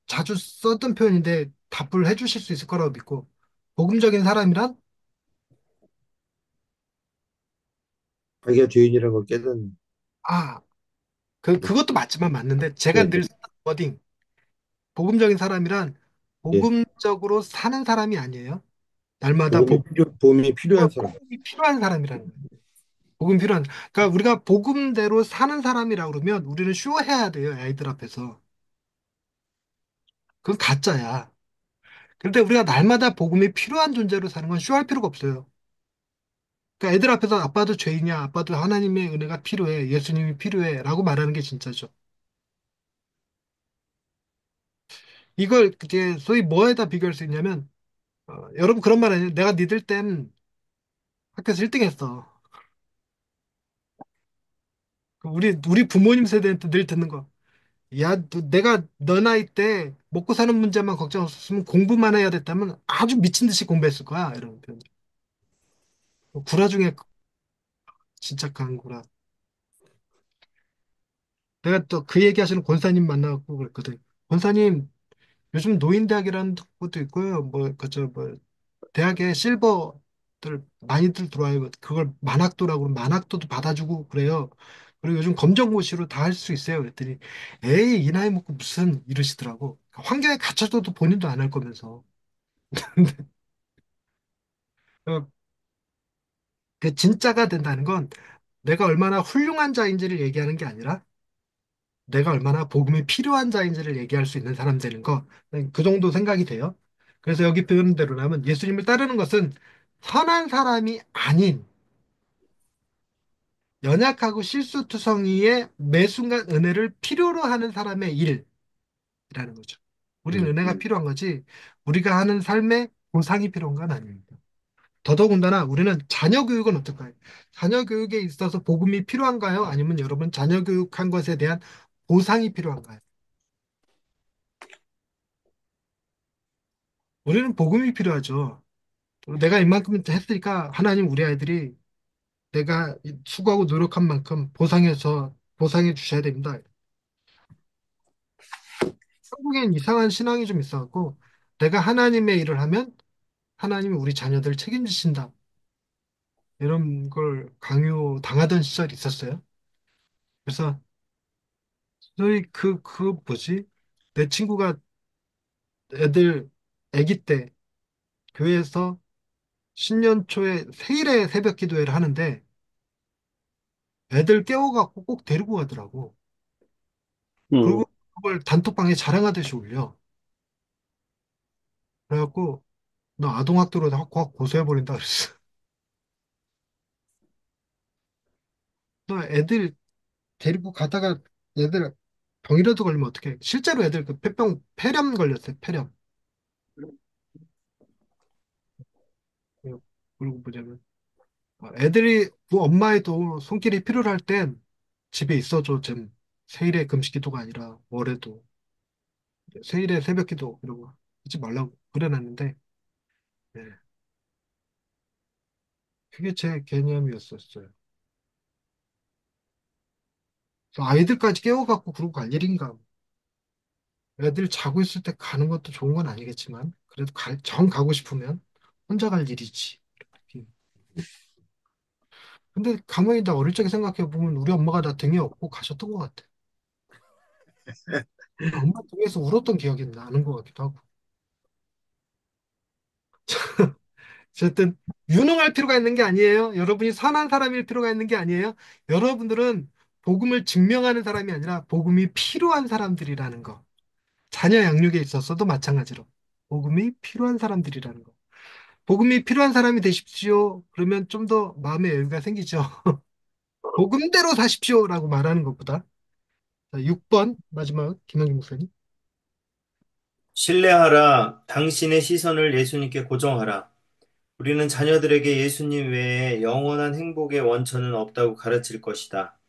자주 썼던 표현인데 답을 해주실 수 있을 거라고 믿고, 복음적인 사람이란, 자기가 죄인이라는 걸 깨닫는. 아, 네, 그것도 맞지만 맞는데 제가 네, 늘 썼던 워딩, 복음적인 사람이란 네. 복음적으로 사는 사람이 아니에요. 날마다 복음이 필요한 사람. 복음이 필요한 사람이라는 거예요. 복음 필요한. 그러니까 우리가 복음대로 사는 사람이라 그러면 우리는 쇼해야 돼요, 아이들 앞에서. 그건 가짜야. 그런데 우리가 날마다 복음이 필요한 존재로 사는 건 쇼할 필요가 없어요. 그러니까 애들 앞에서 아빠도 죄인이야, 아빠도 하나님의 은혜가 필요해, 예수님이 필요해라고 말하는 게 진짜죠. 이걸 이제 소위 뭐에다 비교할 수 있냐면, 여러분 그런 말 아니에요? 내가 니들 땐 학교에서 1등 했어. 우리 부모님 세대는 늘 듣는 거. 야, 내가 너 나이 때 먹고 사는 문제만 걱정 없었으면 공부만 해야 됐다면 아주 미친 듯이 공부했을 거야. 이런 표현. 구라 중에 진짜 간 구라. 내가 또 그 얘기하시는 권사님 만나고 그랬거든. 권사님, 요즘 노인대학이라는 것도 있고요. 뭐, 그저, 뭐, 대학에 실버들 많이들 들어와요. 그걸 만학도라고 그러면 만학도도 받아주고 그래요. 그리고 요즘 검정고시로 다 할 수 있어요. 그랬더니, 에이, 이 나이 먹고 무슨 이러시더라고. 환경에 갇혀져도 본인도 안 할 거면서. 어, 그 진짜가 된다는 건 내가 얼마나 훌륭한 자인지를 얘기하는 게 아니라 내가 얼마나 복음이 필요한 자인지를 얘기할 수 있는 사람 되는 거. 그 정도 생각이 돼요. 그래서 여기 표현대로라면 예수님을 따르는 것은 선한 사람이 아닌 연약하고 실수투성이의 매 순간 은혜를 필요로 하는 사람의 일이라는 거죠. 우리는 네. 은혜가 필요한 거지 우리가 하는 삶에 보상이 필요한 건 아닙니다. 더더군다나 우리는 자녀 교육은 어떨까요? 자녀 교육에 있어서 복음이 필요한가요? 아니면 여러분 자녀 교육한 것에 대한 보상이 필요한가요? 우리는 복음이 필요하죠. 내가 이만큼 했으니까 하나님 우리 아이들이 내가 수고하고 노력한 만큼 보상해 주셔야 됩니다. 한국엔 이상한 신앙이 좀 있어갖고 내가 하나님의 일을 하면 하나님이 우리 자녀들 책임지신다. 이런 걸 강요 당하던 시절이 있었어요. 그래서 저희 그 뭐지? 내 친구가 애들 아기 때 교회에서 신년 초에 세일에 새벽 기도회를 하는데 애들 깨워갖고 꼭 데리고 가더라고. 음, 그리고 그걸 단톡방에 자랑하듯이 올려. 그래갖고 너 아동학대로 확 고소해버린다 그랬어. 너 애들 데리고 가다가 애들 병이라도 걸리면 어떡해. 실제로 애들 그 폐렴 걸렸어요. 폐렴. 그리고 뭐냐면 애들이 그 엄마애도 손길이 필요할 땐 집에 있어줘. 좀 세일의 금식 기도가 아니라 월에도 세일의 새벽 기도 이러고 하지 말라고 그래놨는데 예, 그게 제 개념이었었어요. 그래서 아이들까지 깨워갖고 그러고 갈 일인가. 애들 자고 있을 때 가는 것도 좋은 건 아니겠지만 그래도 정 가고 싶으면 혼자 갈 일이지. 근데 가만히 나 어릴 적에 생각해 보면 우리 엄마가 나 등에 업고 가셨던 것 같아. 나 엄마 등에서 울었던 기억이 나는 것 같기도 하고. 어쨌든 유능할 필요가 있는 게 아니에요. 여러분이 선한 사람일 필요가 있는 게 아니에요. 여러분들은 복음을 증명하는 사람이 아니라 복음이 필요한 사람들이라는 거. 자녀 양육에 있어서도 마찬가지로 복음이 필요한 사람들이라는 거. 복음이 필요한 사람이 되십시오. 그러면 좀 더 마음의 여유가 생기죠. 복음대로 사십시오라고 말하는 것보다. 자, 6번 마지막 김영김 목사님. 신뢰하라. 당신의 시선을 예수님께 고정하라. 우리는 자녀들에게 예수님 외에 영원한 행복의 원천은 없다고 가르칠 것이다.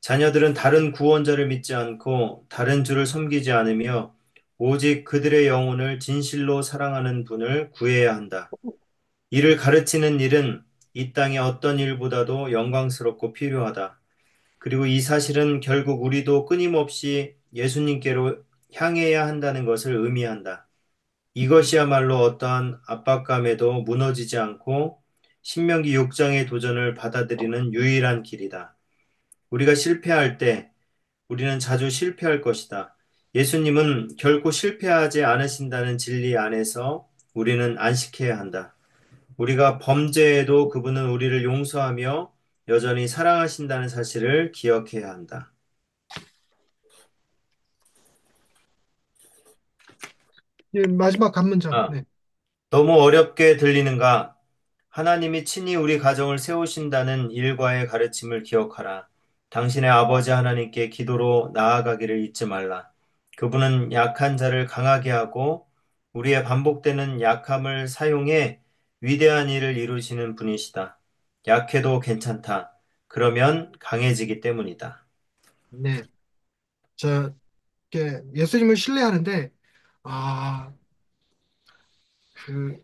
자녀들은 다른 구원자를 믿지 않고 다른 주를 섬기지 않으며 오직 그들의 영혼을 진실로 사랑하는 분을 구해야 한다. 이를 가르치는 일은 이 땅의 어떤 일보다도 영광스럽고 필요하다. 그리고 이 사실은 결국 우리도 끊임없이 예수님께로 향해야 한다는 것을 의미한다. 이것이야말로 어떠한 압박감에도 무너지지 않고 신명기 6장의 도전을 받아들이는 유일한 길이다. 우리가 실패할 때 우리는 자주 실패할 것이다. 예수님은 결코 실패하지 않으신다는 진리 안에서 우리는 안식해야 한다. 우리가 범죄해도 그분은 우리를 용서하며 여전히 사랑하신다는 사실을 기억해야 한다. 예, 마지막 한 문장. 아, 네. 너무 어렵게 들리는가? 하나님이 친히 우리 가정을 세우신다는 일과의 가르침을 기억하라. 당신의 아버지 하나님께 기도로 나아가기를 잊지 말라. 그분은 약한 자를 강하게 하고 우리의 반복되는 약함을 사용해 위대한 일을 이루시는 분이시다. 약해도 괜찮다. 그러면 강해지기 때문이다. 네. 자, 예수님을 신뢰하는데, 아, 그,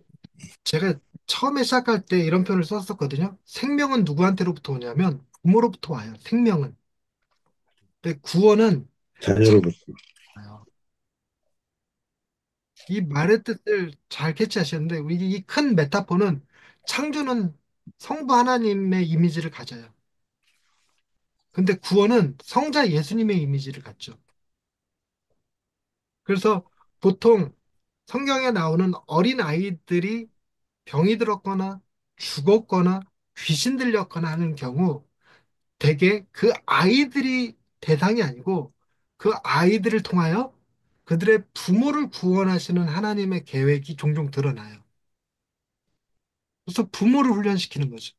제가 처음에 시작할 때 이런 표현을 썼었거든요. 생명은 누구한테로부터 오냐면 부모로부터 와요. 생명은. 근데 구원은 자녀로부터. 자녀요. 이 말의 뜻을 잘 캐치하셨는데, 우리 이 큰 메타포는 창조는 성부 하나님의 이미지를 가져요. 근데 구원은 성자 예수님의 이미지를 갖죠. 그래서 보통 성경에 나오는 어린 아이들이 병이 들었거나 죽었거나 귀신 들렸거나 하는 경우 대개 그 아이들이 대상이 아니고 그 아이들을 통하여 그들의 부모를 구원하시는 하나님의 계획이 종종 드러나요. 그래서 부모를 훈련시키는 거죠.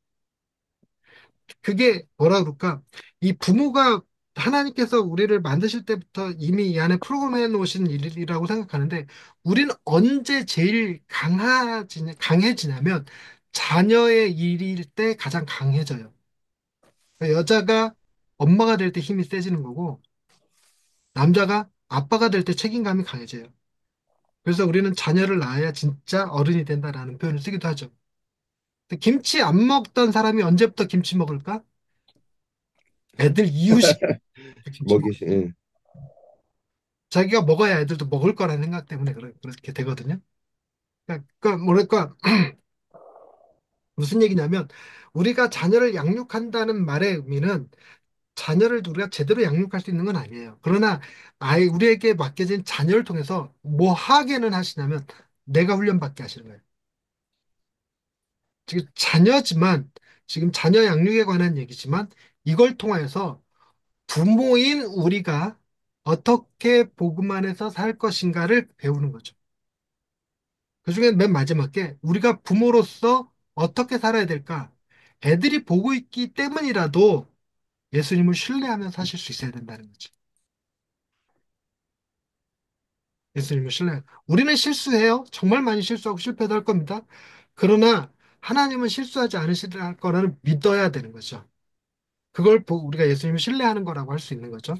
그게 뭐라 그럴까? 이 부모가 하나님께서 우리를 만드실 때부터 이미 이 안에 프로그램해 놓으신 일이라고 생각하는데 우리는 언제 제일 강해지냐면 자녀의 일일 때 가장 강해져요. 그러니까 여자가 엄마가 될 때 힘이 세지는 거고 남자가 아빠가 될 때 책임감이 강해져요. 그래서 우리는 자녀를 낳아야 진짜 어른이 된다라는 표현을 쓰기도 하죠. 근데 김치 안 먹던 사람이 언제부터 김치 먹을까? 애들 이유식 김치 먹. 먹이시. 예. 자기가 먹어야 애들도 먹을 거라는 생각 때문에 그렇게 되거든요. 그러니까 뭐랄까 무슨 얘기냐면 우리가 자녀를 양육한다는 말의 의미는 자녀를 우리가 제대로 양육할 수 있는 건 아니에요. 그러나 우리에게 맡겨진 자녀를 통해서 뭐 하게는 하시냐면 내가 훈련받게 하시는 거예요. 지금 자녀지만 지금 자녀 양육에 관한 얘기지만 이걸 통해서 부모인 우리가 어떻게 복음 안에서 살 것인가를 배우는 거죠. 그중에 맨 마지막에 우리가 부모로서 어떻게 살아야 될까? 애들이 보고 있기 때문이라도 예수님을 신뢰하며 사실 수 있어야 된다는 거죠. 예수님을 신뢰. 우리는 실수해요. 정말 많이 실수하고 실패도 할 겁니다. 그러나 하나님은 실수하지 않으실 거라는 믿어야 되는 거죠. 그걸 보고 우리가 예수님을 신뢰하는 거라고 할 수 있는 거죠.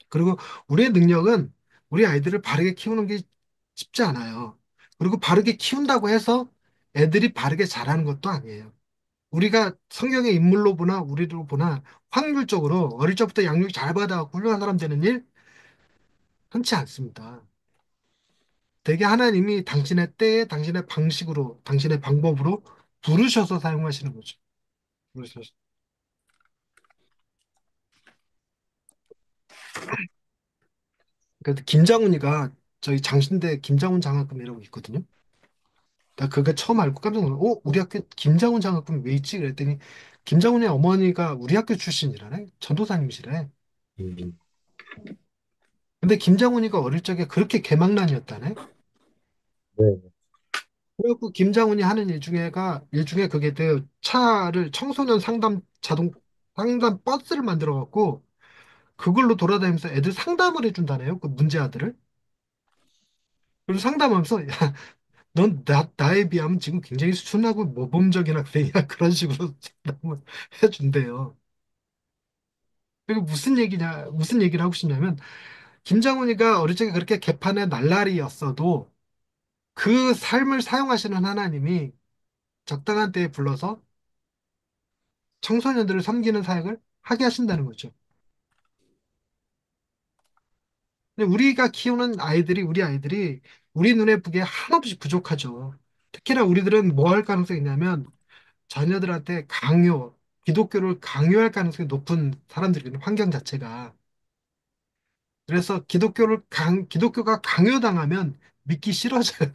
그리고 우리의 능력은 우리 아이들을 바르게 키우는 게 쉽지 않아요. 그리고 바르게 키운다고 해서 애들이 바르게 자라는 것도 아니에요. 우리가 성경의 인물로 보나 우리로 보나 확률적으로 어릴 적부터 양육 잘 받아갖고 훌륭한 사람 되는 일 흔치 않습니다. 대개 하나님이 당신의 때에 당신의 방식으로 당신의 방법으로 부르셔서 사용하시는 거죠. 부르셔서. 그래서 김장훈이가 저희 장신대 김장훈 장학금이라고 있거든요. 나 그거 처음 알고 깜짝 놀랐어. 우리 학교 김장훈 장학금이 왜 있지? 그랬더니 김장훈의 어머니가 우리 학교 출신이라네. 전도사님이시래. 음. 근데 김장훈이가 어릴 적에 그렇게 개망난이었다네. 네. 그래갖고 김장훈이 하는 일 중에 그게 돼요. 차를 청소년 상담 버스를 만들어 갖고 그걸로 돌아다니면서 애들 상담을 해준다네요. 그 문제아들을. 그리고 상담하면서 야, 넌 나에 비하면 지금 굉장히 순하고 모범적인 학생이야. 그런 식으로 상담을 해준대요. 그리고 무슨 얘기를 하고 싶냐면 김장훈이가 어릴 적에 그렇게 개판의 날라리였어도 그 삶을 사용하시는 하나님이 적당한 때에 불러서 청소년들을 섬기는 사역을 하게 하신다는 거죠. 근데 우리가 키우는 우리 아이들이 우리 눈에 보기에 한없이 부족하죠. 특히나 우리들은 뭐 할 가능성이 있냐면 자녀들한테 기독교를 강요할 가능성이 높은 사람들이거든요. 환경 자체가. 그래서 기독교가 강요당하면 믿기 싫어져요.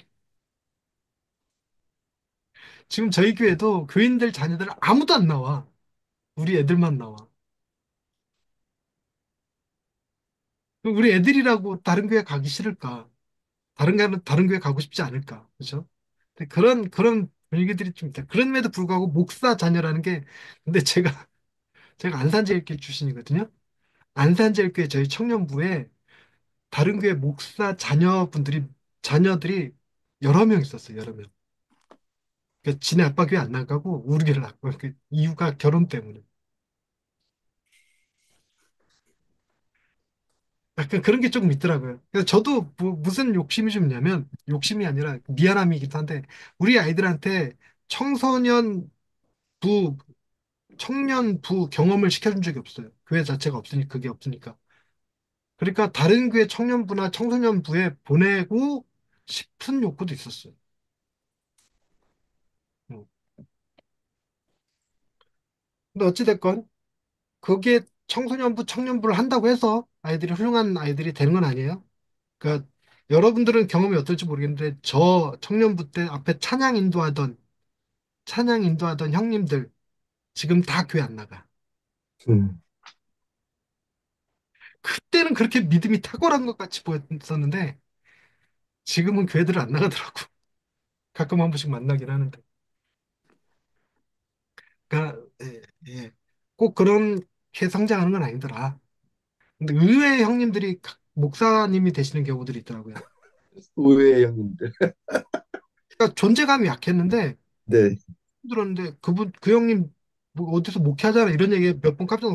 지금 저희 교회도 교인들 자녀들 아무도 안 나와. 우리 애들만 나와. 그럼 우리 애들이라고 다른 교회 가기 싫을까? 다른 교회 가고 싶지 않을까? 그죠? 근데 그런 분위기들이 좀 있다. 그럼에도 불구하고 목사 자녀라는 게, 근데 제가 안산제일교회 출신이거든요. 안산제일교회 저희 청년부에 다른 교회 목사 자녀들이 여러 명 있었어요, 여러 명. 그 지네 아빠 교회 안 나가고 우리 교회를 나고, 그 이유가 결혼 때문에. 약간 그런 게 조금 있더라고요. 그래서 저도 무슨 욕심이 좀 있냐면, 욕심이 아니라 미안함이기도 한데, 우리 아이들한테 청소년 부, 청년 부 경험을 시켜준 적이 없어요. 교회 자체가 없으니, 그게 없으니까. 그러니까 다른 교회 청년부나 청소년부에 보내고 싶은 욕구도 있었어요. 음. 근데 어찌됐건, 그게 청소년부, 청년부를 한다고 해서 아이들이 훌륭한 아이들이 되는 건 아니에요. 그러니까 여러분들은 경험이 어떨지 모르겠는데, 저 청년부 때 앞에 찬양 인도하던 형님들, 지금 다 교회 안 나가. 음. 그때는 그렇게 믿음이 탁월한 것 같이 보였었는데, 지금은 교회들을 안 나가더라고. 가끔 한 번씩 만나긴 하는데. 그러니까, 예, 예. 꼭 그렇게 성장하는 건 아니더라. 근데 의외의 형님들이 목사님이 되시는 경우들이 있더라고요. 의외의 형님들. 그러니까 존재감이 약했는데, 네. 들었는데, 그 형님, 뭐 어디서 목회하잖아. 이런 얘기에 몇 번 깜짝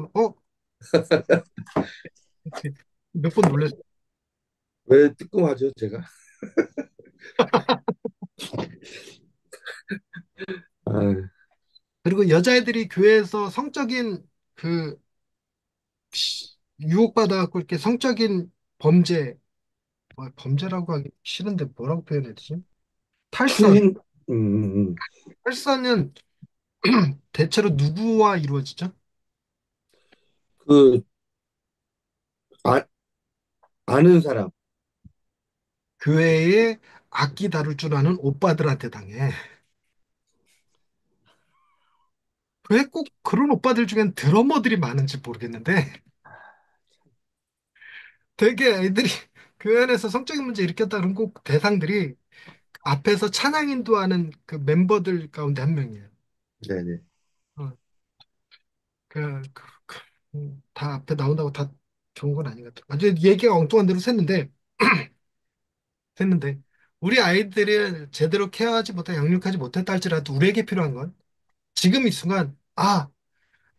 몇 번 놀랐어. 왜 뜨끔하죠, 제가? 그리고 여자애들이 교회에서 성적인 그 유혹받아갖고 이렇게 성적인 범죄, 범죄라고 하기 싫은데 뭐라고 표현해야 되지? 탈선. 추인, 음, 음, 음. 탈선은 대체로 누구와 이루어지죠? 그, 아, 아는 사람. 교회에 악기 다룰 줄 아는 오빠들한테 당해. 왜 꼭 그런 오빠들 중엔 드러머들이 많은지 모르겠는데 되게 애들이 교회 안에서 성적인 문제 일으켰다 그런 꼭 대상들이 앞에서 찬양 인도하는 그 멤버들 가운데 한 명이에요. 네네. 어, 다 앞에 나온다고 다 좋은 건 아닌 것 같아요. 아주 얘기가 엉뚱한 대로 샜는데 우리 아이들을 제대로 케어하지 못해 양육하지 못했다 할지라도 우리에게 필요한 건 지금 이 순간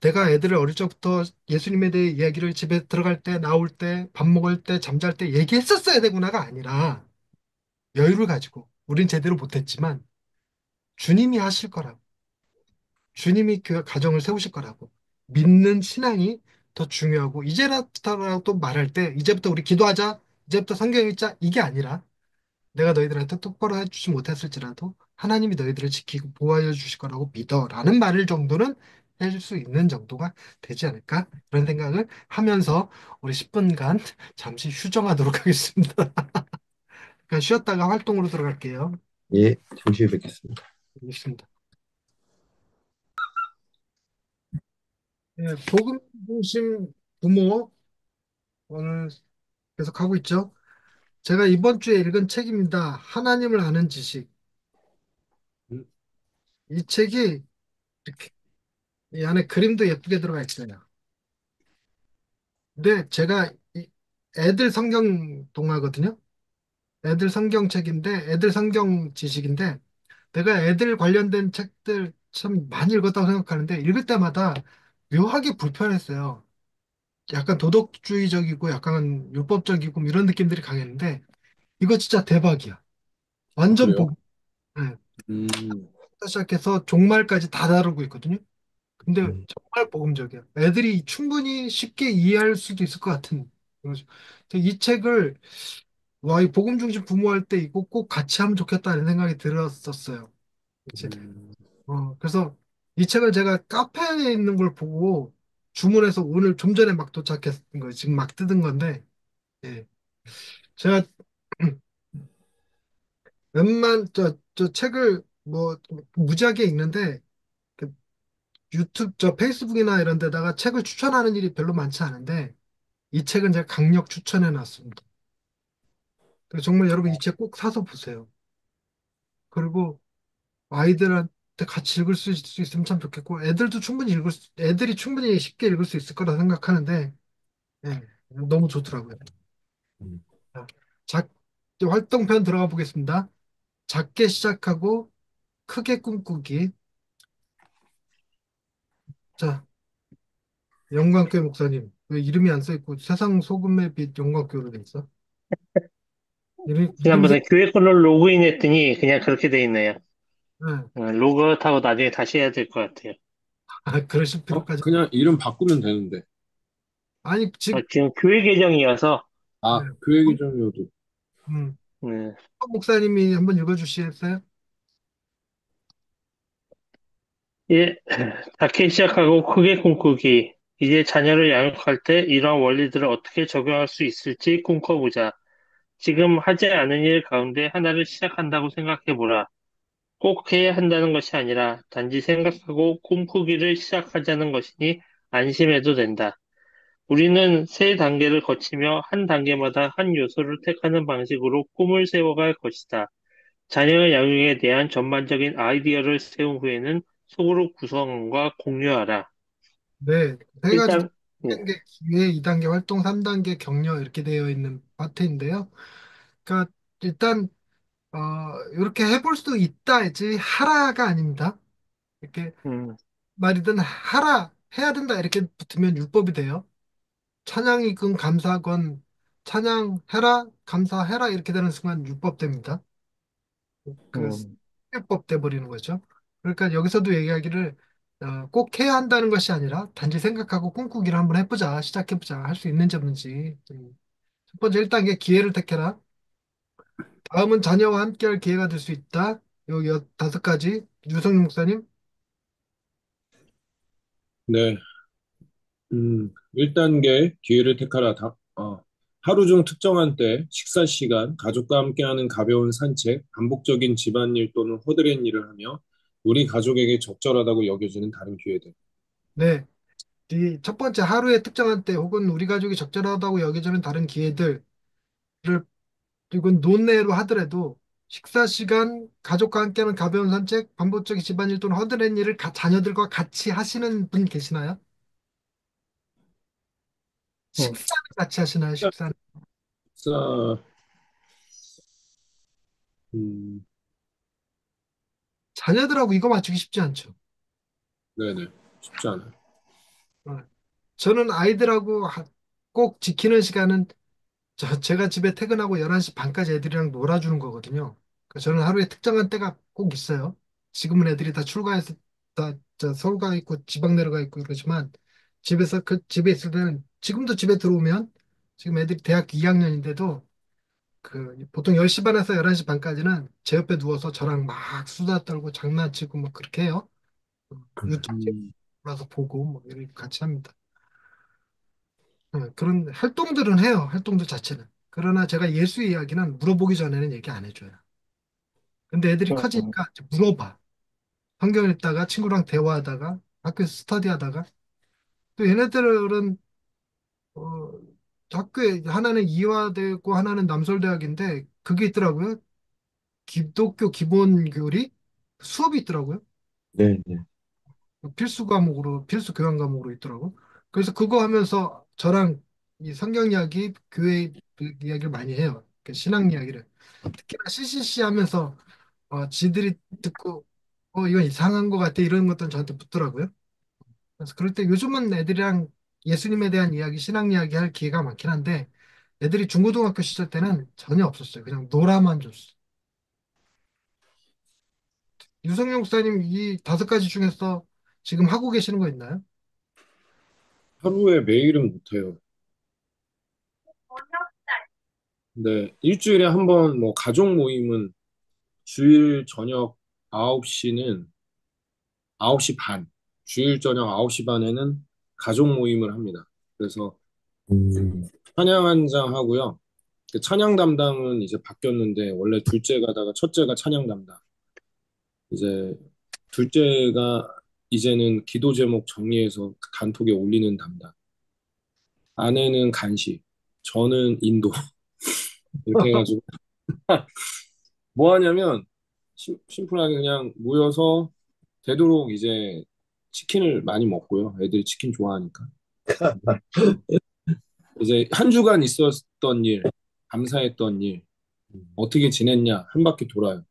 내가 애들을 어릴 적부터 예수님에 대해 이야기를 집에 들어갈 때 나올 때 밥 먹을 때 잠잘 때 얘기했었어야 되구나가 아니라 여유를 가지고 우린 제대로 못했지만 주님이 하실 거라고 주님이 그 가정을 세우실 거라고 믿는 신앙이 더 중요하고 이제부터라도 말할 때 이제부터 우리 기도하자 이제부터 성경 읽자 이게 아니라 내가 너희들한테 똑바로 해주지 못했을지라도 하나님이 너희들을 지키고 보호하여 주실 거라고 믿어라는 말을 정도는 해줄 수 있는 정도가 되지 않을까 그런 생각을 하면서 우리 10분간 잠시 휴정하도록 하겠습니다. 그러니까 쉬었다가 활동으로 들어갈게요. 예, 잠시 후에 뵙겠습니다. 알겠습니다. 예, 복음 중심 부모 오늘 계속 하고 있죠. 제가 이번 주에 읽은 책입니다. 하나님을 아는 지식. 음, 이 책이 이렇게 이 안에 그림도 예쁘게 들어가 있어요. 근데 제가 애들 성경 동화거든요. 애들 성경책인데 애들 성경 지식인데 내가 애들 관련된 책들 참 많이 읽었다고 생각하는데 읽을 때마다 묘하게 불편했어요. 약간 도덕주의적이고 약간 율법적이고 이런 느낌들이 강했는데 이거 진짜 대박이야. 아, 완전 그래요? 복. 네. 음, 시작해서 종말까지 다 다루고 있거든요. 근데 음, 정말 복음적이야. 애들이 충분히 쉽게 이해할 수도 있을 것 같은. 그래서 이 책을 이 복음 중심 부모할 때 이거 꼭 같이 하면 좋겠다는 생각이 들었었어요. 이제 음, 그래서 이 책을 제가 카페에 있는 걸 보고 주문해서 오늘 좀 전에 막 도착했던 거예요. 지금 막 뜯은 건데, 예. 제가 저 책을 뭐 무지하게 읽는데 그 유튜브 저 페이스북이나 이런 데다가 책을 추천하는 일이 별로 많지 않은데 이 책은 제가 강력 추천해 놨습니다. 그래서 정말 여러분 이 책 꼭 사서 보세요. 그리고 아이들한테 같이 읽을 수 있으면 참 좋겠고 애들이 충분히 쉽게 읽을 수 있을 거라 생각하는데 예, 너무 좋더라고요. 음. 자, 작, 이제 활동편 들어가 보겠습니다. 작게 시작하고 크게 꿈꾸기. 자, 영광교회 목사님 왜 이름이 안 써 있고 세상 소금의 빛 영광교회로 돼 있어? 이름이 지난번에 교회 걸로 로그인했더니 그냥 그렇게 돼 있네요. 예. 로그아웃하고 나중에 다시 해야 될 것 같아요. 그러실 필요까지. 그냥 이름 바꾸면 되는데. 아니 지금 지금 교회 계정이어서, 예. 아, 그 얘기 좀요도 음, 음, 목사님이 한번 읽어주시겠어요? 예, 작게 시작하고 크게 꿈꾸기. 이제 자녀를 양육할 때 이러한 원리들을 어떻게 적용할 수 있을지 꿈꿔보자. 지금 하지 않은 일 가운데 하나를 시작한다고 생각해보라. 꼭 해야 한다는 것이 아니라 단지 생각하고 꿈꾸기를 시작하자는 것이니 안심해도 된다. 우리는 세 단계를 거치며 한 단계마다 한 요소를 택하는 방식으로 꿈을 세워갈 것이다. 자녀 양육에 대한 전반적인 아이디어를 세운 후에는 속으로 구성과 공유하라. 네, 세 가지 일단, 예, 1단계 기회, 2단계 활동, 3단계 격려 이렇게 되어 있는 파트인데요. 그러니까 일단 이렇게 해볼 수 있다지 하라가 아닙니다. 이렇게 음, 말이든 하라 해야 된다 이렇게 붙으면 율법이 돼요. 찬양이건 감사건 찬양해라 감사해라 이렇게 되는 순간 율법 됩니다. 그 음, 율법 돼 버리는 거죠. 그러니까 여기서도 얘기하기를 꼭 해야 한다는 것이 아니라 단지 생각하고 꿈꾸기를 한번 해보자, 시작해보자, 할 수 있는지 없는지. 첫 번째 1단계 기회를 택해라. 다음은 자녀와 함께할 기회가 될 수 있다. 요 5가지. 유성윤 목사님. 네. 1단계 기회를 택하라. 하루 중 특정한 때, 식사 시간, 가족과 함께하는 가벼운 산책, 반복적인 집안일 또는 허드렛 일을 하며 우리 가족에게 적절하다고 여겨지는 다른 기회들. 네. 이 첫 번째 하루의 특정한 때 혹은 우리 가족이 적절하다고 여겨지는 다른 기회들을 이건 논외로 하더라도 식사 시간, 가족과 함께하는 가벼운 산책, 반복적인 집안일 또는 허드렛 일을 자녀들과 같이 하시는 분 계시나요? 어, 식사는 같이 하시나요? 식사는? 식사, 음, 자녀들하고 이거 맞추기 쉽지 않죠. 네네. 쉽지 않아요. 어, 저는 아이들하고 꼭 지키는 시간은 제가 집에 퇴근하고 11시 반까지 애들이랑 놀아주는 거거든요. 그래서 저는 하루에 특정한 때가 꼭 있어요. 지금은 애들이 다 출가해서 서울 가 있고 지방 내려가 있고 그러지만 집에 있을 때는 지금도 집에 들어오면 지금 애들이 대학교 2학년인데도 보통 10시 반에서 11시 반까지는 제 옆에 누워서 저랑 막 수다 떨고 장난치고 막 그렇게 해요. 유튜브 음, 라서 보고 뭐 이렇게 같이 합니다. 그런 활동들은 해요. 활동들 자체는. 그러나 제가 예수 이야기는 물어보기 전에는 얘기 안 해줘요. 근데 애들이 어, 커지니까 이제 물어봐. 성경 읽다가 친구랑 대화하다가 학교에서 스터디하다가 또 얘네들은 어, 학교에 하나는 이화대고 하나는 남설대학인데 그게 있더라고요. 기독교 기본 교리 수업이 있더라고요. 네, 네. 필수 과목으로 필수 교양 과목으로 있더라고. 그래서 그거 하면서 저랑 이 성경 이야기, 교회 그 이야기를 많이 해요. 그 신앙 이야기를. 특히나 CCC 하면서 지들이 듣고 이건 이상한 것 같아 이런 것들은 저한테 묻더라고요. 그래서 그럴 때 요즘은 애들이랑 예수님에 대한 이야기, 신앙 이야기 할 기회가 많긴 한데 애들이 중고등학교 시절 때는 전혀 없었어요. 그냥 놀아만 줬어. 유성용 목사님 이 5가지 중에서 지금 하고 계시는 거 있나요? 하루에 매일은 못해요. 네. 일주일에 한 번 뭐 가족 모임은 주일 저녁 9시는 9시 반, 주일 저녁 9시 반에는 가족 모임을 합니다. 그래서 음, 찬양 한 장 하고요. 그 찬양 담당은 이제 바뀌었는데 원래 둘째 가다가 첫째가 찬양 담당. 이제 둘째가 이제는 기도 제목 정리해서 단톡에 올리는 담당. 아내는 간식, 저는 인도. 이렇게 해가지고 뭐 하냐면 심플하게 그냥 모여서 되도록 이제 치킨을 많이 먹고요. 애들이 치킨 좋아하니까. 이제 한 주간 있었던 일, 감사했던 일, 어떻게 지냈냐, 한 바퀴 돌아요.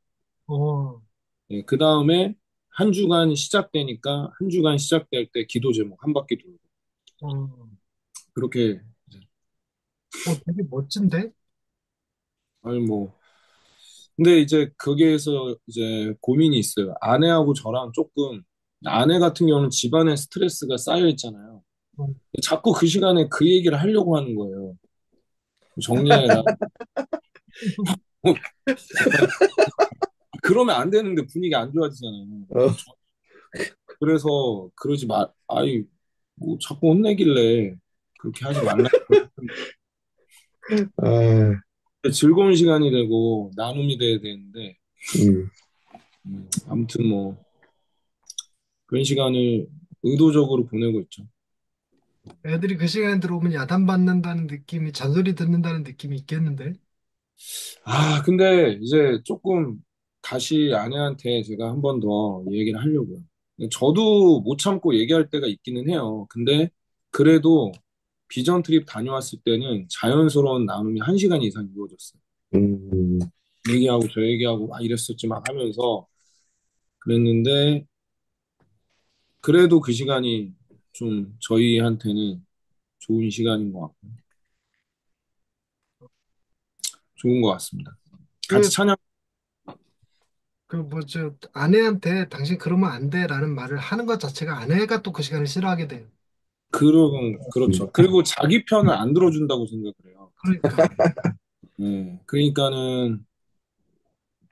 어, 그 다음에 한 주간 시작되니까 한 주간 시작될 때 기도 제목 한 바퀴 돌고 어, 그렇게 이제 되게 멋진데? 아니 뭐 근데 이제 거기에서 이제 고민이 있어요. 아내하고 저랑 조금 아내 같은 경우는 집안에 스트레스가 쌓여 있잖아요. 어, 자꾸 그 시간에 그 얘기를 하려고 하는 거예요. 정리해라. 약간 그러면 안 되는데 분위기 안 좋아지잖아요. 어, 그래서 그러지 마. 아이 뭐 자꾸 혼내길래 그렇게 하지 말라. 아, 즐거운 시간이 되고 나눔이 돼야 되는데 음. 아무튼 뭐 그런 시간을 의도적으로 보내고 있죠. 애들이 그 시간에 들어오면 야단받는다는 느낌이, 잔소리 듣는다는 느낌이 있겠는데? 아, 근데 이제 조금 다시 아내한테 제가 한 번 더 얘기를 하려고요. 저도 못 참고 얘기할 때가 있기는 해요. 근데 그래도 비전 트립 다녀왔을 때는 자연스러운 나눔이 1시간 이상 이루어졌어요. 음, 얘기하고 저 얘기하고 막 이랬었지 막 하면서 그랬는데 그래도 그 시간이 좀 저희한테는 좋은 시간인 것 같고 좋은 것 같습니다. 같이 그, 찬양 그 뭐죠 아내한테 당신 그러면 안 돼라는 말을 하는 것 자체가 아내가 또 그 시간을 싫어하게 돼요. 그렇죠. 그리고 자기 편을 안 들어준다고 생각을 해요. 그러니까 그러니까는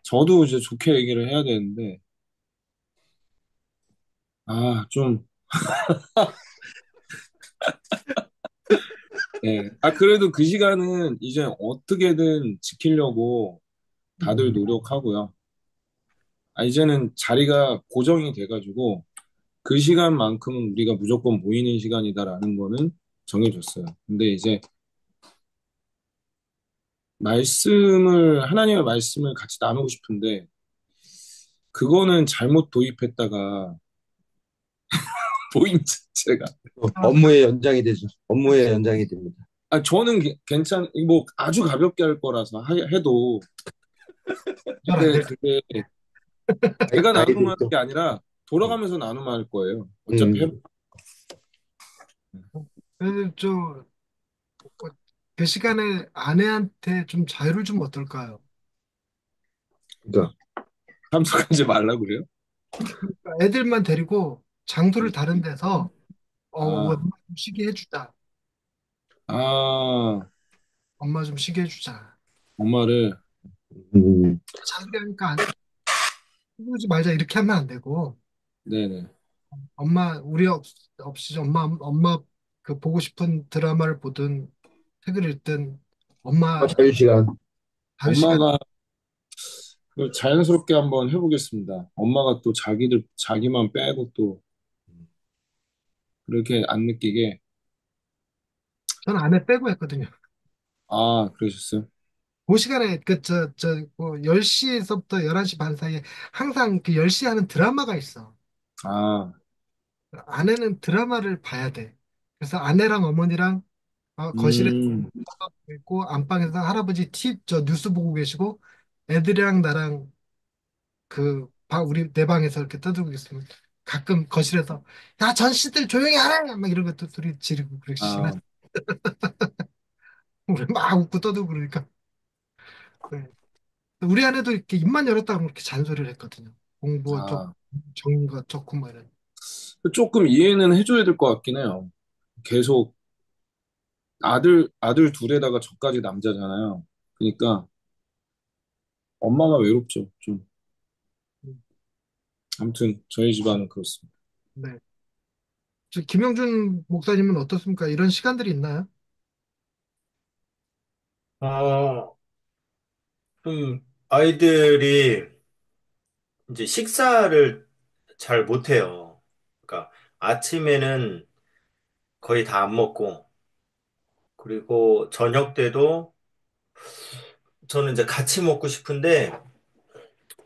저도 이제 좋게 얘기를 해야 되는데, 좀, 예. 그래도 그 시간은 이제 어떻게든 지키려고 다들 음. 노력하고요. 이제는 자리가 고정이 돼가지고, 그 시간만큼은 우리가 무조건 모이는 시간이다라는 거는 정해졌어요. 근데 이제 하나님의 말씀을 같이 나누고 싶은데, 그거는 잘못 도입했다가, 보임 자체가. 아, 업무의 연장이 되죠. 업무의 연장이 됩니다. 저는 뭐 아주 가볍게 할 거라서 해도, 잘 안 근데 될 거예요. 그게 제가 나누면 아이들이 하는 또, 게 아니라 음, 돌아가면서 나누면 할 거예요. 어차피 음, 그래서 어, 그 시간에 아내한테 좀 자유를 주면 어떨까요? 그러니까, 참석하지 말라고 그래요? 그러니까 애들만 데리고 장소를 다른 데서 엄마 아, 좀 쉬게 해주자. 아, 엄마 좀 쉬게 해주자. 엄마를, 음, 자기가 그러지 말자 이렇게 하면 안 되고 네네. 엄마 없이 엄마 그 보고 싶은 드라마를 보든 책을 읽든 엄마 자유시간. 자유 시간. 엄마가 그걸 자연스럽게 한번 해보겠습니다. 엄마가 또 자기만 빼고 또 그렇게 안 느끼게. 저는 아내 빼고 했거든요. 그러셨어요? 그 시간에 뭐 10시에서부터 11시 반 사이에 항상 그 10시 하는 드라마가 있어. 아, 아내는 드라마를 봐야 돼. 그래서 아내랑 어머니랑 거실에 음, 있고 안방에서 할아버지 저 뉴스 보고 계시고 애들이랑 나랑 우리 내 방에서 이렇게 떠들고 있으면 가끔 거실에서 야 전씨들 조용히 하라 막 이런 것도 둘이 지르고 그러시긴 아, 하죠. 우리 막 웃고 떠들고 그러니까 네. 우리 아내도 이렇게 입만 열었다가 이렇게 잔소리를 했거든요. 공부 좀 아. 정리가 좋고 뭐 이런. 조금 이해는 해줘야 될 것 같긴 해요. 계속 아들 둘에다가 저까지 남자잖아요. 그러니까 엄마가 외롭죠, 좀. 아무튼 저희 집안은 그렇습니다. 네. 김영준 목사님은 어떻습니까? 이런 시간들이 있나요? 어, 아이들이 이제 식사를 잘 못해요. 그러니까 아침에는 거의 다 안 먹고, 그리고 저녁 때도 저는 이제 같이 먹고 싶은데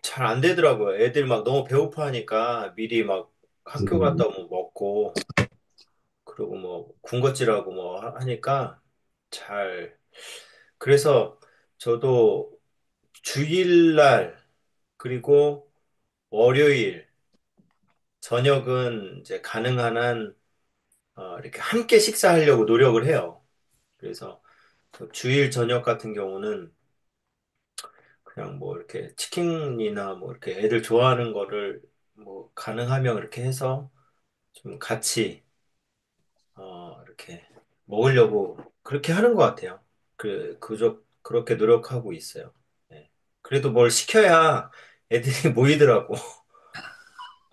잘 안 되더라고요. 애들 막 너무 배고파 하니까 미리 막 학교 음, 갔다 오면 먹고, 그리고 뭐 군것질하고 뭐 하니까 잘, 그래서 저도 주일날, 그리고 월요일, 저녁은 이제 가능한 한 이렇게 함께 식사하려고 노력을 해요. 그래서 그 주일 저녁 같은 경우는 그냥 뭐 이렇게 치킨이나 뭐 이렇게 애들 좋아하는 거를 뭐 가능하면 이렇게 해서 좀 같이 이렇게 먹으려고 그렇게 하는 것 같아요. 그렇게 노력하고 있어요. 네. 그래도 뭘 시켜야 애들이 모이더라고.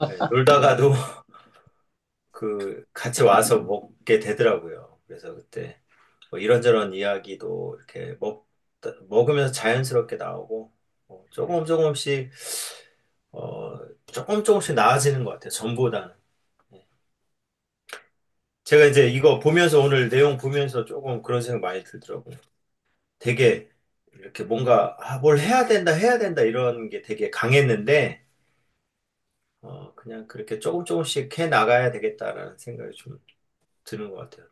네, 놀다가도 같이 와서 먹게 되더라고요. 그래서 그때 뭐 이런저런 이야기도 이렇게 먹으면서 자연스럽게 나오고, 조금 조금씩, 조금 조금씩 나아지는 것 같아요. 전보다는. 네. 제가 이제 이거 보면서 오늘 내용 보면서 조금 그런 생각 많이 들더라고요. 되게 이렇게 뭔가, 뭘 해야 된다 이런 게 되게 강했는데, 그냥 그렇게 조금 조금씩 해 나가야 되겠다라는 생각이 좀 드는 것 같아요.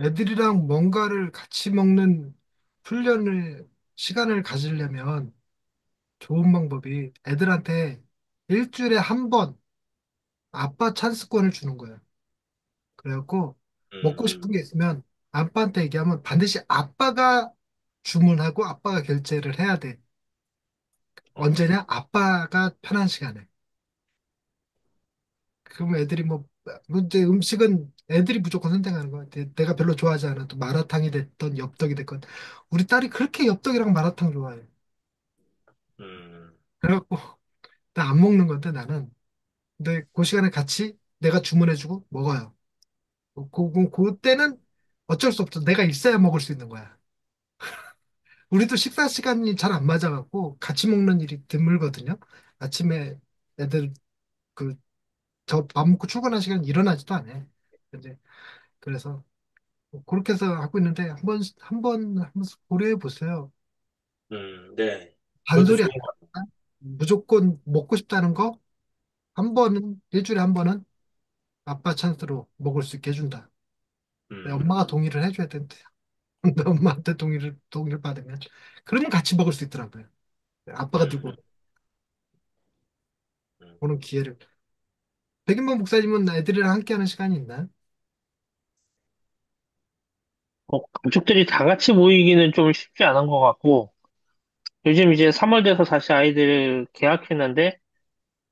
애들이랑 뭔가를 같이 먹는 시간을 가지려면 좋은 방법이 애들한테 일주일에 한 번 아빠 찬스권을 주는 거예요. 그래갖고 먹고 싶은 음, 게 있으면 아빠한테 얘기하면 반드시 아빠가 주문하고 아빠가 결제를 해야 돼. 언제냐? 아빠가 편한 시간에. 그럼 애들이 뭐 이제 음식은 애들이 무조건 선택하는 거야. 내가 별로 좋아하지 않아도 마라탕이 됐던 엽떡이 됐건 우리 딸이 그렇게 엽떡이랑 마라탕 좋아해. 음, 그래갖고 나 안 먹는 건데 나는. 근데 그 시간에 같이 내가 주문해주고 먹어요. 그때는 어쩔 수 없어. 내가 있어야 먹을 수 있는 거야. 우리도 식사 시간이 잘 안 맞아갖고 같이 먹는 일이 드물거든요. 아침에 애들 그 저 밥 먹고 출근한 시간 일어나지도 않아. 이제 그래서 그렇게 해서 하고 있는데 한번 고려해 보세요. 네. 그것도 잔소리 좋은 안 것 하니까 무조건 먹고 싶다는 거 한 번은 일주일에 한 번은 아빠 찬스로 먹을 수 있게 해준다. 네, 같아요. 엄마가 동의를 해줘야 되는데 근데 엄마한테 동의를 받으면 그러면 같이 먹을 수 있더라고요. 아빠가 들고 음, 음. 오는 기회를. 백인모 목사님은 애들이랑 함께하는 시간이 있나요? 가족들이 다 같이 모이기는 좀 쉽지 않은 것 같고, 요즘 이제 3월 돼서 다시 아이들 개학했는데,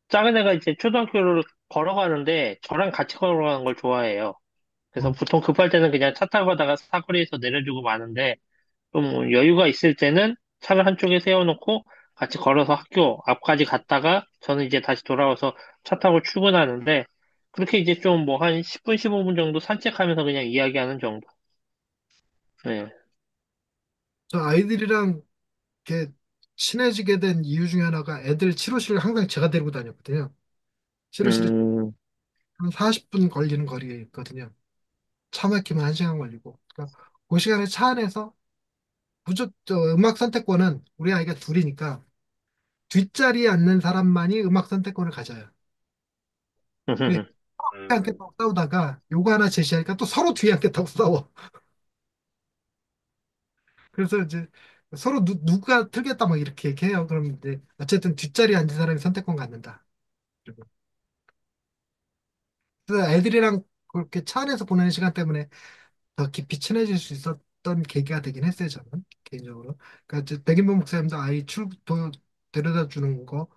작은 애가 이제 초등학교를 걸어가는데, 저랑 같이 걸어가는 걸 좋아해요. 그래서 어, 보통 급할 때는 그냥 차 타고 가다가 사거리에서 내려주고 마는데, 좀 여유가 있을 때는 차를 한쪽에 세워놓고 같이 걸어서 학교 앞까지 갔다가 저는 이제 다시 돌아와서 차 타고 출근하는데 그렇게 이제 좀 뭐 한 10분, 15분 정도 산책하면서 그냥 이야기하는 정도. 네. 저 아이들이랑 이렇게 친해지게 된 이유 중에 하나가 애들 치료실 항상 제가 데리고 다녔거든요. 치료실이 음, 한 40분 걸리는 거리에 있거든요. 차 막히면 1시간 걸리고. 그러니까 그 시간에 차 안에서 저 음악 선택권은 우리 아이가 둘이니까 뒷자리에 앉는 사람만이 음악 선택권을 가져요. 우리 앞에 음, 앉겠다고 싸우다가 요거 하나 제시하니까 또 서로 뒤에 앉겠다고 싸워. 그래서 이제 서로 누가 틀겠다 막 이렇게 얘기해요. 그럼 이제 어쨌든 뒷자리에 앉은 사람이 선택권 갖는다. 그리고 그래서 애들이랑 그렇게 차 안에서 보내는 시간 때문에 더 깊이 친해질 수 있었던 계기가 되긴 했어요, 저는 개인적으로. 그러니까 이제 백인범 목사님도 아이 데려다 주는 거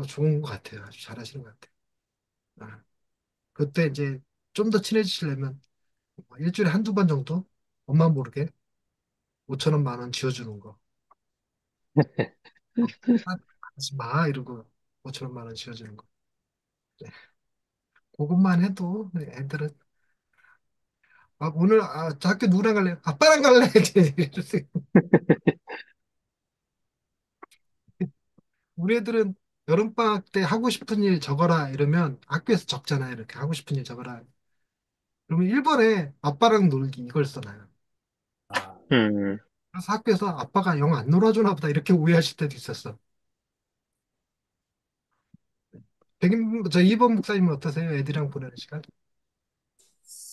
좋은 것 같아요. 아주 잘하시는 것 같아요. 아, 그때 이제 좀 더 친해지시려면 일주일에 한두 번 정도 엄마 모르게 5천 원, 만 원 지어주는 거. 하지 마 이러고 5천 원, 만 원 지어주는 거. 네. 그것만 해도 애들은 오늘 저 학교 누구랑 갈래? 아빠랑 갈래? 이러세요. 우리 애들은 여름방학 때 하고 싶은 일 적어라 이러면 학교에서 적잖아요. 이렇게 하고 싶은 일 적어라. 그러면 1번에 아빠랑 놀기 이걸 써놔요. 아, 음. 그래서 학교에서 아빠가 영 안 놀아주나 보다 이렇게 오해하실 때도 있었어. 저 2번 목사님은 어떠세요? 애들이랑 보내는 시간?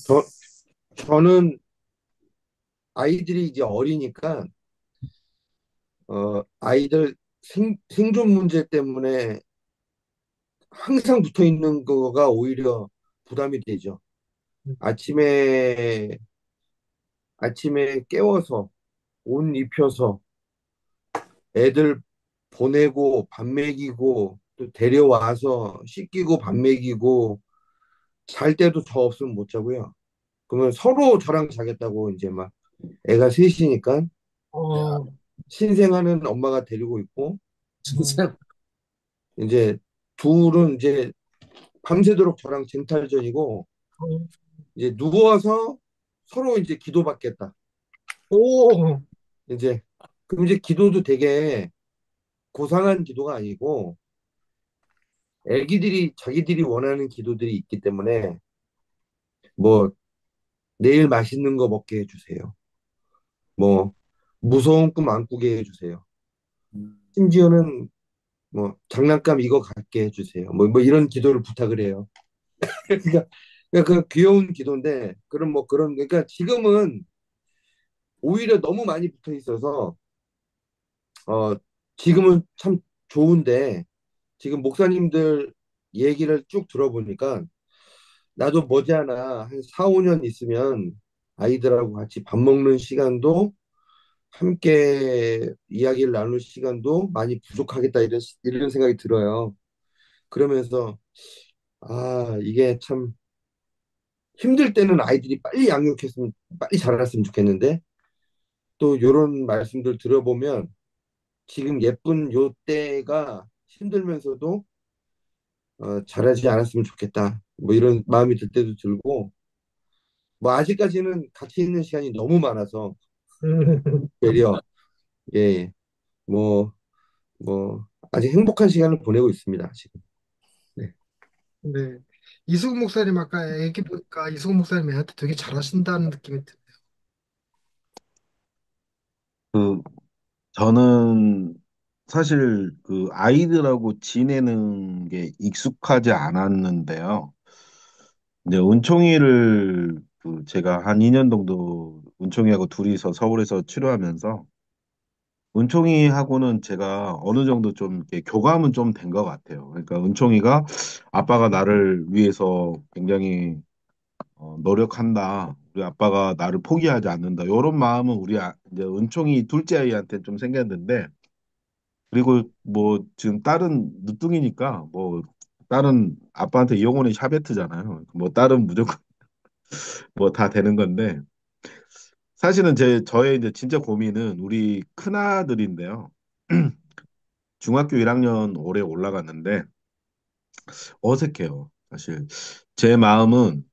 저, 저는 아이들이 이제 어리니까 아이들 생존 문제 때문에 항상 붙어 있는 거가 오히려 부담이 되죠. 음. 아침에 깨워서 옷 입혀서 애들 보내고 밥 먹이고 또 데려와서 씻기고 밥 먹이고 잘 때도 저 없으면 못 자고요. 그러면 서로 저랑 자겠다고 이제 막 애가 셋이니까 어, 신생아는 엄마가 데리고 있고 어, 이제 둘은 이제 밤새도록 저랑 쟁탈전이고 어, 이제 누워서 서로 이제 기도받겠다. 오, 이제 그럼 이제 기도도 되게 고상한 기도가 아니고 애기들이 자기들이 원하는 기도들이 있기 때문에 뭐 내일 맛있는 거 먹게 해주세요. 뭐 무서운 꿈 안 꾸게 해주세요. 심지어는 뭐 장난감 이거 갖게 해주세요. 뭐 이런 기도를 부탁을 해요. 그러니까, 그러니까 그 귀여운 기도인데 그런 뭐 그런 그러니까 지금은 오히려 너무 많이 붙어 있어서 어 지금은 참 좋은데 지금 목사님들 얘기를 쭉 들어보니까 나도 머지않아 한 4, 5년 있으면 아이들하고 같이 밥 먹는 시간도 함께 이야기를 나눌 시간도 많이 부족하겠다 이런 생각이 들어요. 그러면서 이게 참 힘들 때는 아이들이 빨리 양육했으면 빨리 자랐으면 좋겠는데 또 이런 말씀들 들어보면 지금 예쁜 요 때가 힘들면서도 잘하지 않았으면 좋겠다. 뭐 이런 마음이 들 때도 들고 뭐 아직까지는 같이 있는 시간이 너무 많아서 되려 예, 뭐, 아직 행복한 시간을 보내고 있습니다, 지금. 네. 네. 이수근 목사님 아까 얘기 보니까 이수근 목사님 애한테 되게 잘하신다는 느낌이 드네요. 그 저는 사실 그 아이들하고 지내는 게 익숙하지 않았는데요. 이제 은총이를 그 제가 한 2년 정도 은총이하고 둘이서 서울에서 치료하면서 은총이하고는 제가 어느 정도 좀 이렇게 교감은 좀 된 것 같아요. 그러니까 은총이가 아빠가 나를 위해서 굉장히 노력한다. 우리 아빠가 나를 포기하지 않는다. 이런 마음은 우리 이제 은총이 둘째 아이한테 좀 생겼는데 그리고 뭐 지금 딸은 늦둥이니까 뭐 딸은 아빠한테 영혼의 샤베트잖아요. 뭐 딸은 무조건 뭐 다 되는 건데 사실은 저의 이제 진짜 고민은 우리 큰아들인데요. 중학교 1학년 올해 올라갔는데 어색해요. 사실 제 마음은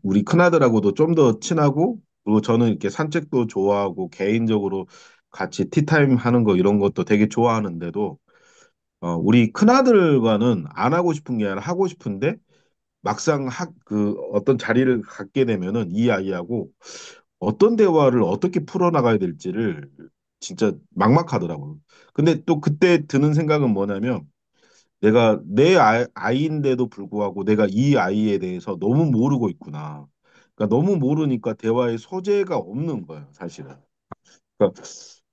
우리 큰아들하고도 좀 더 친하고 그리고 저는 이렇게 산책도 좋아하고 개인적으로 같이 티타임 하는 거 이런 것도 되게 좋아하는데도 우리 큰아들과는 안 하고 싶은 게 아니라 하고 싶은데 막상 어떤 자리를 갖게 되면은 이 아이하고 어떤 대화를 어떻게 풀어나가야 될지를 진짜 막막하더라고요. 근데 또 그때 드는 생각은 뭐냐면 내가 내 아이인데도 불구하고 내가 이 아이에 대해서 너무 모르고 있구나. 그러니까 너무 모르니까 대화의 소재가 없는 거예요, 사실은. 그러니까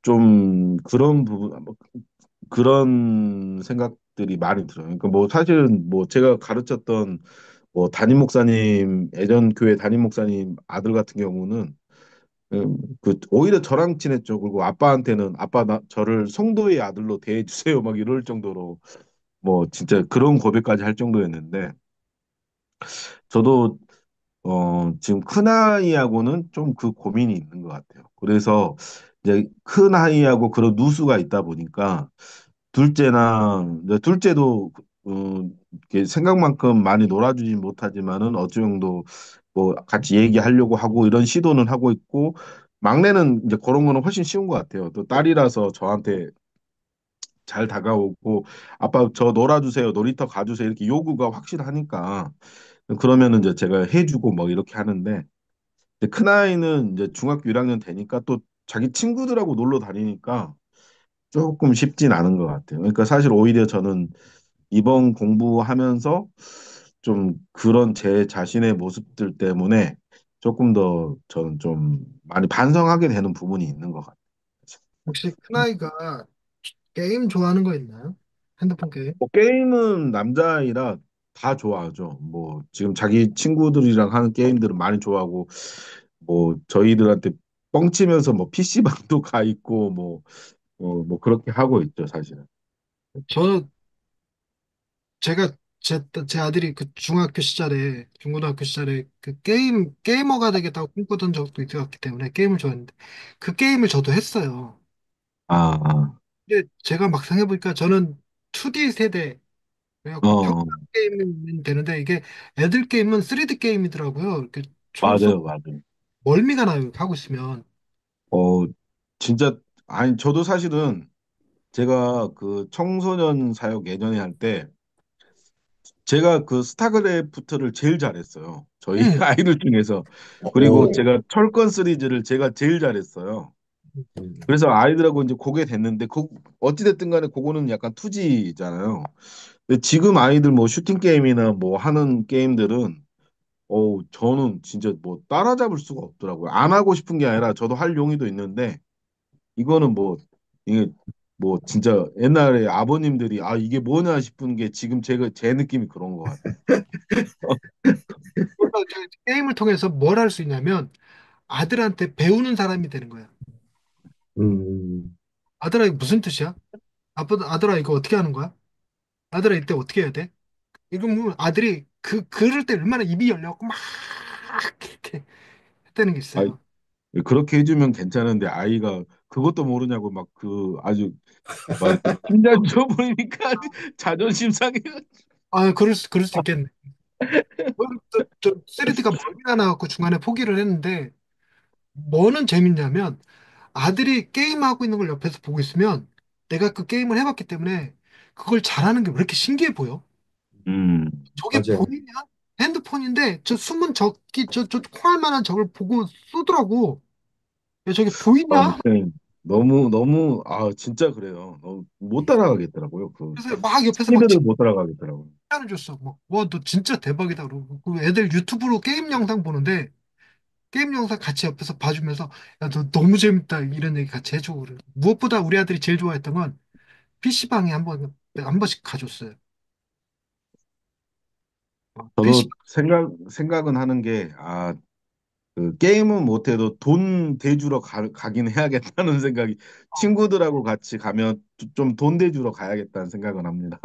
좀 그런 부분, 뭐 그런 생각들이 많이 들어요. 그러니까 뭐 사실은 뭐 제가 가르쳤던 뭐 담임 목사님, 예전 교회 담임 목사님 아들 같은 경우는 오히려 저랑 친했죠. 그리고 아빠한테는 아빠 저를 성도의 아들로 대해주세요. 막 이럴 정도로 뭐 진짜 그런 고백까지 할 정도였는데 저도 지금 큰아이하고는 좀 그 고민이 있는 것 같아요. 그래서 이제 큰아이하고 그런 누수가 있다 보니까 이제 둘째도 이렇게 생각만큼 많이 놀아주진 못하지만은 어느 정도 뭐 같이 얘기하려고 하고 이런 시도는 하고 있고 막내는 이제 그런 거는 훨씬 쉬운 것 같아요. 또 딸이라서 저한테 잘 다가오고 아빠 저 놀아주세요 놀이터 가주세요 이렇게 요구가 확실하니까 그러면은 이제 제가 해주고 뭐 이렇게 하는데 이제 큰아이는 이제 중학교 1학년 되니까 또 자기 친구들하고 놀러 다니니까 조금 쉽진 않은 것 같아요. 그러니까 사실 오히려 저는 이번 공부하면서 좀 그런 제 자신의 모습들 때문에 조금 더 저는 좀 많이 반성하게 되는 부분이 있는 것 같아요. 혹시 큰아이가 게임 좋아하는 거 있나요? 핸드폰 게임? 뭐 게임은 남자아이라 다 좋아하죠. 뭐 지금 자기 친구들이랑 하는 게임들은 많이 좋아하고 뭐 저희들한테 뻥치면서 뭐 PC방도 가 있고 뭐 그렇게 하고 있죠, 사실은. 저 제가 제 아들이 그 중학교 시절에 중고등학교 시절에 그 게이머가 되겠다고 꿈꾸던 적도 있었기 때문에 게임을 좋아했는데 그 게임을 저도 했어요. 아, 근데 제가 막상 해보니까 저는 2D 세대 그래갖고 평범한 어, 게임은 되는데 이게 애들 게임은 3D 게임이더라고요. 이렇게 총 쏘 맞아요, 맞아요. 멀미가 나요. 하고 있으면. 어, 진짜, 아니, 저도 사실은 제가 그 청소년 사역 예전에 할 때 제가 그 스타크래프트를 제일 잘했어요. 저희 응. 아이들 중에서. 그리고 오, 제가 철권 시리즈를 제가 제일 잘했어요. 음, 그래서 아이들하고 이제 그게 됐는데, 어찌됐든 간에 그거는 약간 투지잖아요. 근데 지금 아이들 뭐 슈팅 게임이나 뭐 하는 게임들은, 저는 진짜 뭐 따라잡을 수가 없더라고요. 안 하고 싶은 게 아니라 저도 할 용의도 있는데, 이거는 뭐, 이게 뭐 진짜 옛날에 아버님들이, 이게 뭐냐 싶은 게 지금 제 느낌이 그런 것 같아요. 그래서 이제 게임을 통해서 뭘 할 수 있냐면 아들한테 배우는 사람이 되는 거예요. 음, 아들아, 이거 무슨 뜻이야? 아들아, 이거 어떻게 하는 거야? 아들아, 이때 어떻게 해야 돼? 이거 뭐 아들이 그럴 때 얼마나 입이 열려갖고 막 이렇게 했다는 게 아, 있어요. 그렇게 해주면 괜찮은데 아이가 그것도 모르냐고 막 그 아주 막 심장 줘버리니까 자존심 상해. 그럴 수 있겠네. 저 3D가 멀미가 나갖고 중간에 포기를 했는데, 뭐는 재밌냐면, 아들이 게임하고 있는 걸 옆에서 보고 있으면, 내가 그 게임을 해봤기 때문에, 그걸 잘하는 게 왜 이렇게 신기해 보여? 음. 저게 맞아요. 보이냐? 핸드폰인데, 저 숨은 적기, 저 콩할 만한 적을 보고 쏘더라고. 야, 저게 보이냐? 네. 너무 진짜 그래요. 못 따라가겠더라고요. 그 그래서 막 옆에서 막 스피드를 못 따라가겠더라고요. 칭찬을 줬어. 막, 와, 너 진짜 대박이다. 그러고. 그 애들 유튜브로 게임 영상 보는데, 게임 영상 같이 옆에서 봐주면서, 야, 너 너무 재밌다. 이런 얘기 같이 해주고 그래. 무엇보다 우리 아들이 제일 좋아했던 건 PC방에 한 번씩 가줬어요. PC, 저도 생각은 하는 게, 그 게임은 못해도 돈 대주러 가긴 해야겠다는 생각이, 친구들하고 같이 가면 좀 돈 대주러 가야겠다는 생각은 합니다.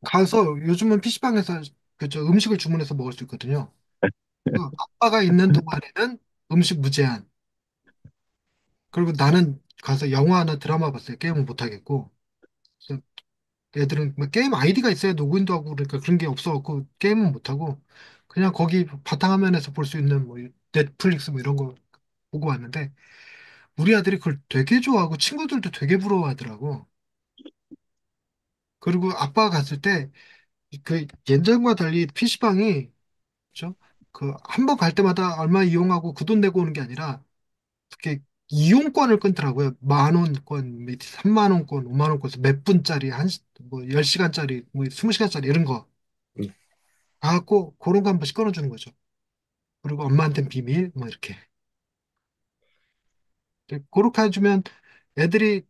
가서 요즘은 PC방에서 그저 음식을 주문해서 먹을 수 있거든요. 아빠가 있는 동안에는 음식 무제한. 그리고 나는 가서 영화나 드라마 봤어요. 게임은 못 하겠고. 그래서 애들은 뭐 게임 아이디가 있어야 로그인도 하고 그러니까 그런 게 없어갖고 게임은 못 하고 그냥 거기 바탕화면에서 볼 수 있는 뭐 넷플릭스 뭐 이런 거 보고 왔는데 우리 아들이 그걸 되게 좋아하고 친구들도 되게 부러워하더라고. 그리고 아빠가 갔을 때 그 예전과 달리 PC방이 그죠? 그 한 번 갈 때마다 얼마 이용하고 그 돈 내고 오는 게 아니라 이렇게 이용권을 끊더라고요. 10,000원권, 3만 원권, 5만 원권, 몇 분짜리, 뭐 10시간짜리, 뭐 20시간짜리 이런 거. 가갖고 그런 거 한 번씩 끊어주는 거죠. 그리고 엄마한테는 비밀, 뭐 이렇게. 그렇게 해주면 애들이,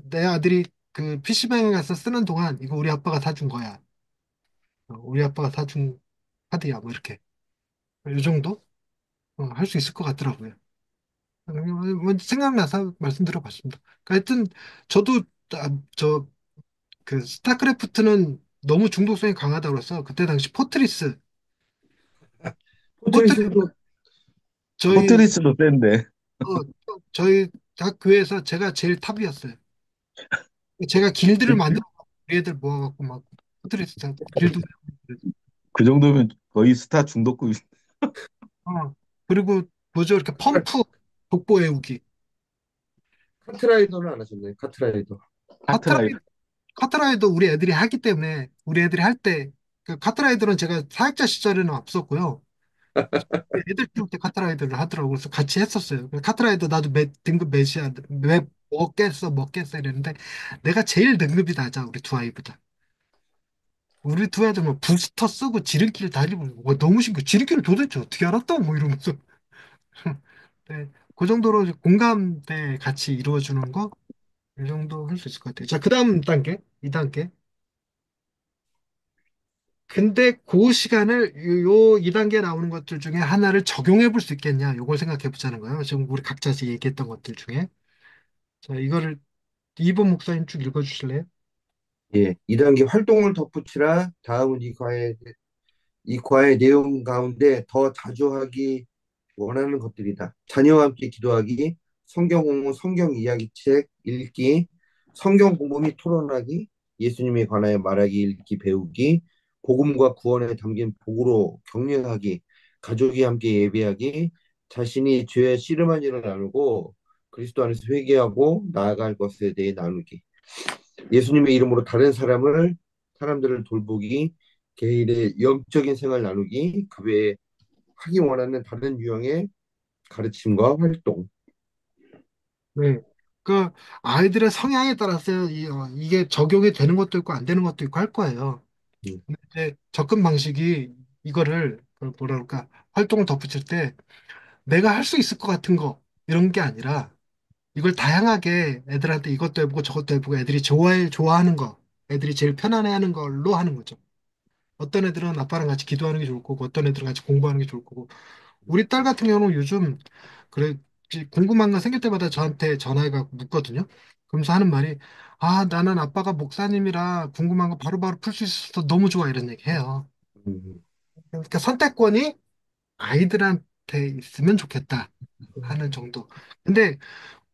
내 아들이 그 PC방에 가서 쓰는 동안 이거 우리 아빠가 사준 거야. 우리 아빠가 사준 카드야, 뭐 이렇게. 이 정도? 할 수 있을 것 같더라고요. 뭐 생각나서 말씀드려봤습니다. 하여튼 저도 저 그 스타크래프트는 너무 중독성이 강하다고 그래서 그때 당시 포트리스 포트리스도 저희 포트리스도 센데. 어, 저희 학교에서 제가 제일 탑이었어요. 제가 길드를 만들어 우리 애들 모아갖고 막 포트리스 길드 그 정도면 거의 스타 중독급. 그리고 뭐죠 이렇게 펌프 독보 외우기 카트라이더는 안 하셨나요? 카트라이더. 하트라이트. 카트라이더 카트라이더 우리 애들이 하기 때문에 우리 애들이 할 때 그 카트라이더는 제가 사역자 시절에는 없었고요. 애들 키울 때 카트라이더를 하더라고. 그래서 같이 했었어요. 그래서 카트라이더 나도 등급 몇이야, 몇 먹겠어 이랬는데 내가 제일 등급이 낮아 우리 두 아이보다. 우리 두 애들 뭐 부스터 쓰고 지름길 달리고 와, 너무 신기해. 지름길을 도대체 어떻게 알았다? 뭐 이러면서. 네, 그 정도로 이제 공감대 같이 이루어주는 거 이 정도 할 수 있을 것 같아요. 자, 그 다음 단계, 2단계. 근데 그 시간을 요 2단계에 나오는 것들 중에 하나를 적용해 볼 수 있겠냐? 요걸 생각해 보자는 거예요. 지금 우리 각자 얘기했던 것들 중에. 자, 이거를 이번 목사님 쭉 읽어 주실래요? 예, 2단계 활동을 덧붙이라. 다음은 이 과의 내용 가운데 더 자주 하기 원하는 것들이다. 자녀와 함께 기도하기, 성경 공부, 성경 이야기책 읽기, 성경 공부 및 토론하기, 예수님에 관하여 말하기, 읽기, 배우기, 복음과 구원에 담긴 복으로 격려하기, 가족이 함께 예배하기, 자신이 죄에 씨름한 일을 나누고 그리스도 안에서 회개하고 나아갈 것에 대해 나누기. 예수님의 이름으로 사람들을 돌보기, 개인의 영적인 생활 나누기, 그 외에 하기 원하는 다른 유형의 가르침과 활동. 네. 그 아이들의 성향에 따라서 이게 적용이 되는 것도 있고 안 되는 것도 있고 할 거예요. 음, 근데 이제 접근 방식이 이거를 뭐라 그럴까 활동을 덧붙일 때 내가 할 수 있을 것 같은 거 이런 게 아니라 이걸 다양하게 애들한테 이것도 해보고 저것도 해보고 애들이 좋아하는 거 애들이 제일 편안해하는 걸로 하는 거죠. 어떤 애들은 아빠랑 같이 기도하는 게 좋을 거고 어떤 애들은 같이 공부하는 게 좋을 거고 우리 딸 같은 경우는 요즘 그래 이제 궁금한 거 생길 때마다 저한테 전화해갖고 묻거든요. 그러면서 하는 말이, 아, 나는 아빠가 목사님이라 궁금한 거 바로바로 풀 수 있어서 너무 좋아, 이런 얘기 해요. 음, 그러니까 선택권이 아이들한테 있으면 좋겠다 하는 정도. 근데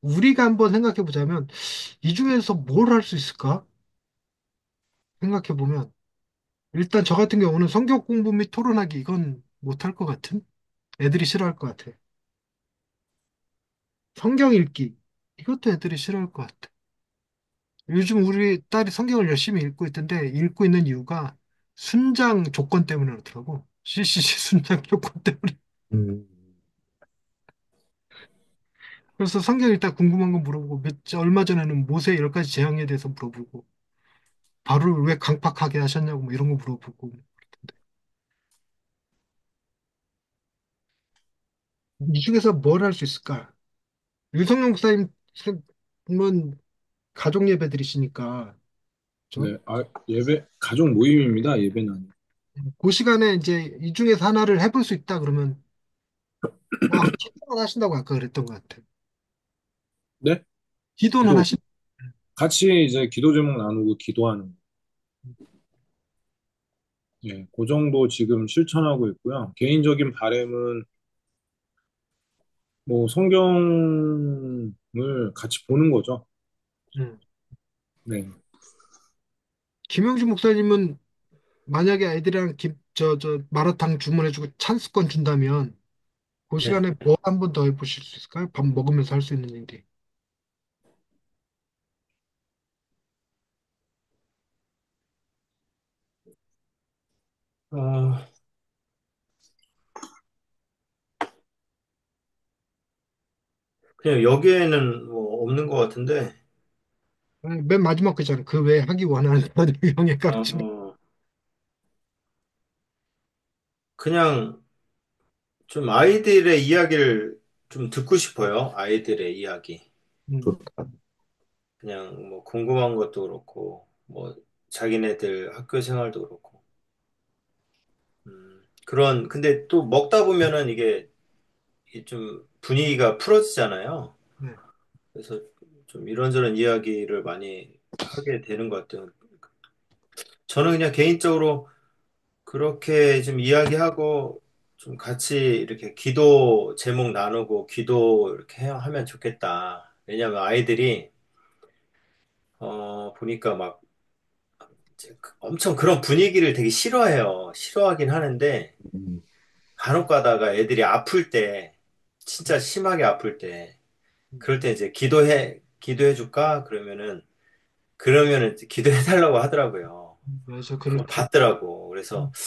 우리가 한번 생각해 보자면, 이 중에서 뭘 할 수 있을까? 생각해 보면, 일단 저 같은 경우는 성경 공부 및 토론하기, 이건 못할 것 같은? 애들이 싫어할 것 같아. 성경 읽기, 이것도 애들이 싫어할 것 같아. 요즘 우리 딸이 성경을 열심히 읽고 있던데, 읽고 있는 이유가 순장 조건 때문에 그렇더라고. CCC 순장 조건 때문에. 음, 그래서 성경 읽다 궁금한 거 물어보고, 얼마 전에는 모세 10가지 재앙에 대해서 물어보고, 바로 왜 강팍하게 하셨냐고 뭐 이런 거 물어보고. 이 중에서 뭘 할 수 있을까? 유성룡 목사님은 가족 예배 드리시니까, 저 네, 예배, 가족 모임입니다. 예배는 아니고. 그 시간에 이제 이 중에서 하나를 해볼 수 있다 그러면, 기도는 하신다고 아까 그랬던 것 같아요. 네? 기도는 기도, 하신, 같이 이제 기도 제목 나누고 기도하는, 예, 그 정도 지금 실천하고 있고요. 개인적인 바람은 뭐 성경을 같이 보는 거죠. 음. 네. 김영주 목사님은 만약에 아이들이랑 마라탕 주문해주고 찬스권 준다면, 그 네. 시간에 뭐 한 번 더 해보실 수 있을까요? 밥 먹으면서 할 수 있는 일이. 어, 그냥 여기에는 뭐 없는 것 같은데, 아니, 맨 마지막 거잖아요. 그 외에 하기 원하는 그런 유형의 가르침. 어, 그냥 좀 아이들의 이야기를 좀 듣고 싶어요. 아이들의 이야기. 음, 좋다. 그냥 뭐 궁금한 것도 그렇고, 뭐 자기네들 학교 생활도 그렇고. 근데 또 먹다 보면은 이게 좀 분위기가 풀어지잖아요. 네. 그래서 좀 이런저런 이야기를 많이 하게 되는 것 같아요. 저는 그냥 개인적으로 그렇게 좀 이야기하고 좀 같이 이렇게 기도 제목 나누고 기도 이렇게 하면 좋겠다. 왜냐하면 아이들이 보니까 막 이제 엄청 그런 분위기를 되게 싫어해요. 싫어하긴 하는데 음, 간혹 가다가 애들이 아플 때 진짜 심하게 아플 때 음, 그럴 때 이제 기도해 줄까? 그러면은 이제 기도해 달라고 하더라고요. 맞아, 그거 그렇죠. 받더라고. 그래서 음,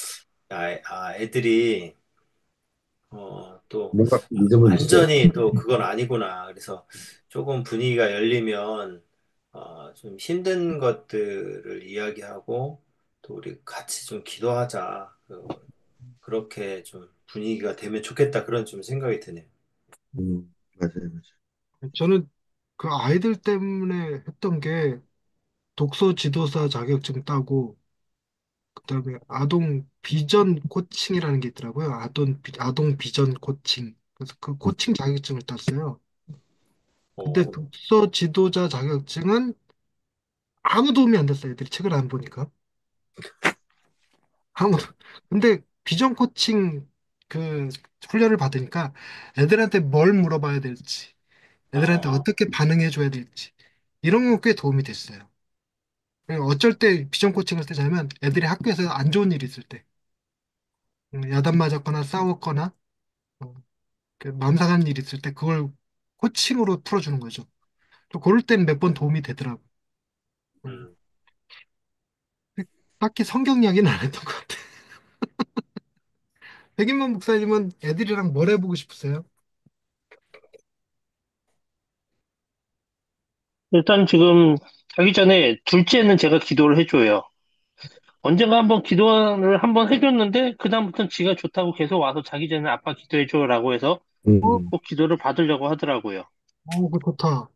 애들이 또 뭔가 믿음은 있어요. 완전히 또 그건 아니구나. 그래서 조금 분위기가 열리면 좀 힘든 것들을 이야기하고 또 우리 같이 좀 기도하자. 그렇게 좀 분위기가 되면 좋겠다. 그런 좀 생각이 드네요. 맞아요, 맞아요. 저는 그 아이들 때문에 했던 게 독서 지도사 자격증 따고, 그다음에 아동 비전 코칭이라는 게 있더라고요. 아동 비전 코칭. 그래서 그 코칭 자격증을 땄어요. 근데 어, 독서 지도자 자격증은 아무 도움이 안 됐어요. 애들이 책을 안 보니까. 아무. 근데 비전 코칭 그 훈련을 받으니까 애들한테 뭘 물어봐야 될지, 애들한테 아, 어떻게 반응해 줘야 될지 이런 건 꽤 도움이 됐어요. 어쩔 때 비전 코칭을 쓰자면 애들이 학교에서 안 좋은 일이 있을 때, 야단 맞았거나 싸웠거나 마음 상한 일이 있을 때 그걸 코칭으로 풀어주는 거죠. 또 그럴 때는 몇 번 도움이 되더라고. 음. 음. 딱히 성경 이야기는 안 했던 것 같아. 백인만 목사님은 애들이랑 뭘 해보고 싶으세요? 일단 지금 자기 전에 둘째는 제가 기도를 해줘요. 언젠가 한번 기도를 한번 해줬는데 그다음부터는 지가 좋다고 계속 와서 자기 전에 아빠 기도해줘라고 해서 음, 꼭 기도를 받으려고 하더라고요. 그거 좋다.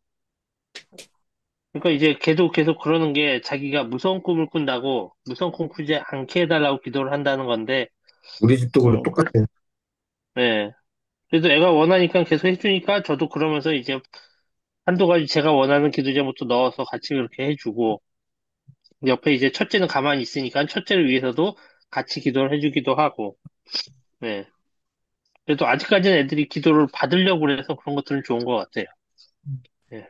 그러니까 이제 계속 그러는 게 자기가 무서운 꿈을 꾼다고 무서운 꿈 꾸지 않게 해달라고 기도를 한다는 건데, 우리 집도 그거 음, 그, 똑같아요. 네. 그래도 애가 원하니까 계속 해주니까 저도 그러면서 이제 한두 가지 제가 원하는 기도 제목도 넣어서 같이 그렇게 해주고, 옆에 이제 첫째는 가만히 있으니까 첫째를 위해서도 같이 기도를 해주기도 하고, 네. 그래도 아직까지는 애들이 기도를 받으려고 그래서 그런 것들은 좋은 것 같아요. 네.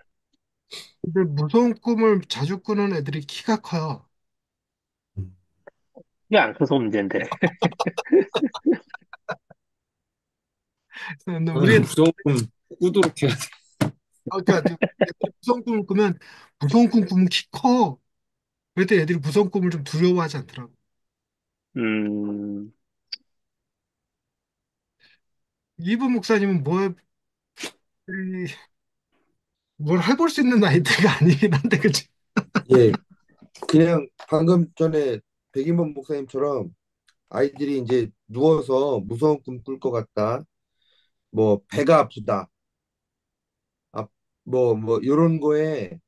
근데 무서운 꿈을 자주 꾸는 애들이 키가 커요. 이게 안 커서 문제인데. 근데 저는 우리 애들, 무서운 꿈 꾸도록 해야 돼. 그러니까 애들이 무서운 꿈을 꾸면 무서운 꿈 꾸면 키 커. 그럴 때 애들이 무서운 꿈을 좀 두려워하지 않더라고. 음, 이분 목사님은 뭘 해볼 수 있는 나이대가 아니긴 한데, 그치? 예, 그냥 방금 전에 백인범 목사님처럼 아이들이 이제 누워서 무서운 꿈 꿀 것 같다. 뭐 배가 아프다. 아, 뭐 이런 거에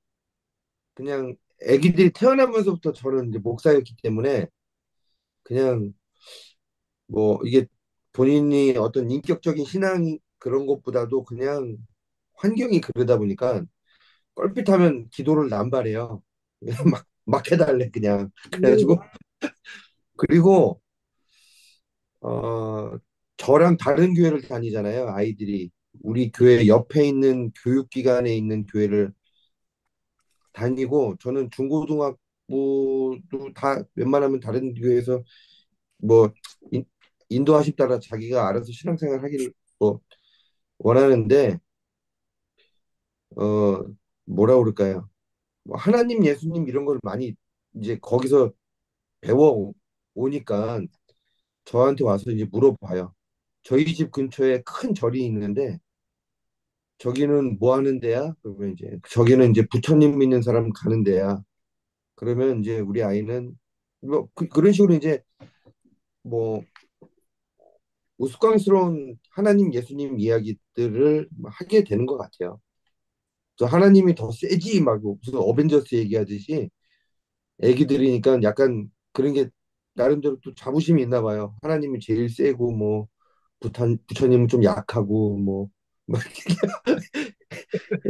그냥 아기들이 태어나면서부터 저는 이제 목사였기 때문에 그냥 뭐 이게 본인이 어떤 인격적인 신앙 그런 것보다도 그냥 환경이 그러다 보니까 껄핏하면 기도를 남발해요. 막 해달래 그냥. 그래가지고 그리고 어 저랑 다른 교회를 다니잖아요. 아이들이 우리 교회 옆에 있는 교육기관에 있는 교회를 다니고 저는 중고등학부도 다 웬만하면 다른 교회에서 뭐 인, 인도하심 따라 자기가 알아서 신앙생활 하기를 뭐 원하는데 어 뭐라 그럴까요? 뭐 하나님 예수님 이런 걸 많이 이제 거기서 배워 오니까 저한테 와서 이제 물어봐요. 저희 집 근처에 큰 절이 있는데 저기는 뭐 하는 데야? 그러면 이제 저기는 이제 부처님 믿는 사람 가는 데야. 그러면 이제 우리 아이는 뭐 런 식으로 이제 뭐 우스꽝스러운 하나님 예수님 이야기들을 하게 되는 것 같아요. 저 하나님이 더 세지 막 무슨 어벤져스 얘기하듯이 애기들이니까 약간 그런 게 나름대로 또 자부심이 있나 봐요. 하나님이 제일 세고 뭐 부처님은 좀 약하고 뭐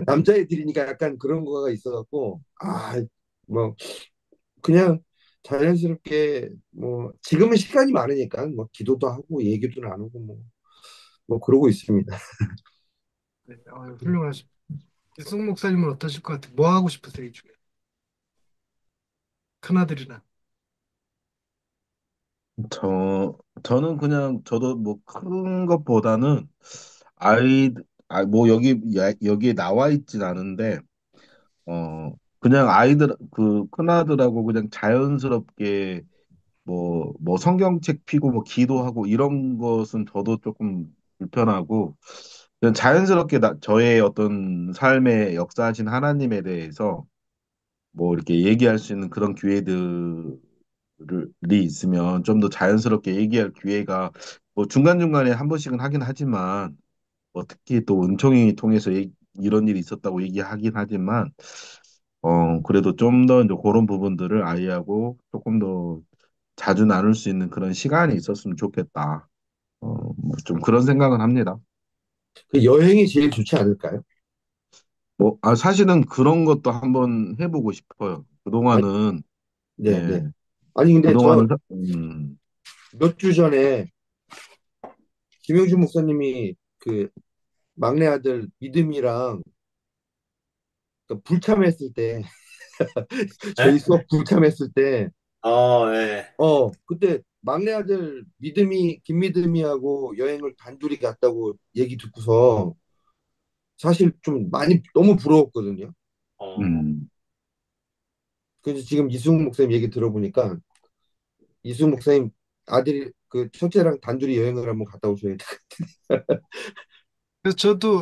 남자애들이니까 약간 그런 거가 있어갖고 뭐 그냥 자연스럽게 뭐 지금은 시간이 많으니까 뭐 기도도 하고 얘기도 나누고 뭐 그러고 있습니다. 네, 훌륭하시. 이승 목사님은 어떠실 것 같아요? 뭐 하고 싶으세요, 이 중에? 큰아들이나. 저는 그냥 저도 뭐 큰 것보다는 아이 뭐 여기에 나와 있진 않은데 그냥 아이들 그 큰아들하고 그냥 자연스럽게 뭐 성경책 피고 뭐 기도하고 이런 것은 저도 조금 불편하고 그냥 자연스럽게 저의 어떤 삶에 역사하신 하나님에 대해서 뭐 이렇게 얘기할 수 있는 그런 기회들이 있으면 좀 더 자연스럽게 얘기할 기회가 뭐 중간중간에 한 번씩은 하긴 하지만 뭐 특히 또 은총이 통해서 이런 일이 있었다고 얘기하긴 하지만 그래도 좀 더 이제 그런 부분들을 아이하고 조금 더 자주 나눌 수 있는 그런 시간이 있었으면 좋겠다. 뭐좀 그런 생각은 합니다. 그 여행이 제일 좋지 않을까요? 사실은 그런 것도 한번 해보고 싶어요. 아니, 그동안은, 네네. 예, 아니 근데 저 그동안은, 몇 주 전에 김영준 목사님이 그 막내 아들 믿음이랑 그 불참했을 때 저희 네? 수업 불참했을 때 예. 그때 막내 아들 믿음이 김믿음이하고 여행을 단둘이 갔다고 얘기 듣고서 사실 좀 많이 너무 부러웠거든요. 어, 음, 그래서 지금 이승훈 목사님 얘기 들어보니까 이승훈 목사님 아들이 그 첫째랑 단둘이 여행을 한번 갔다 오셔야 돼. 그래서 저도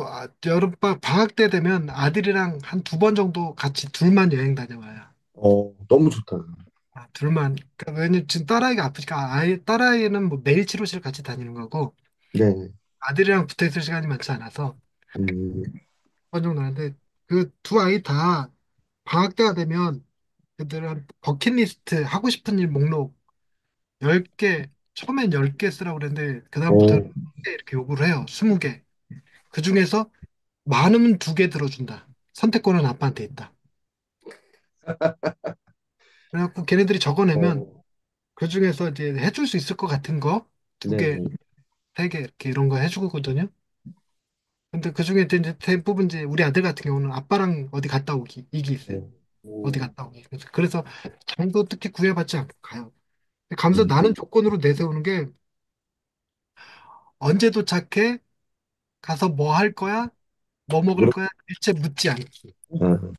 방학 때 되면 아들이랑 한 두 번 정도 같이 둘만 여행 다녀와요. 너무 좋다. 둘만. 그러니까 왜냐면 지금 딸아이가 아프니까 딸아이는 뭐 매일 치료실 같이 다니는 거고 네. 아들이랑 붙어 있을 시간이 많지 않아서 음, 한 정도 하는데 그 두 아이 다 방학 때가 되면 그들은 버킷리스트 하고 싶은 일 목록 10개 처음엔 10개 쓰라고 그랬는데 그다음부터는 어, 20개 이렇게 요구를 해요. 20개. 그 중에서 많으면 두 개 들어준다. 선택권은 아빠한테 있다. 그래갖고 걔네들이 적어내면 어, 그 중에서 이제 해줄 수 있을 것 같은 거 두 네, 개, 네. 세 개 이렇게 이런 거 해주거든요. 근데 그 중에 이제 대부분 이제 우리 아들 같은 경우는 아빠랑 어디 갔다 오기 이게 있어요. 네. 어디 오, 갔다 오기. 그래서 장도 특히 구애받지 않고 가요. 가면서 음, 나는 조건으로 내세우는 게 언제 도착해? 가서 뭐 할 거야? 뭐 먹을 물어, 거야? 일체 묻지 않기. 어,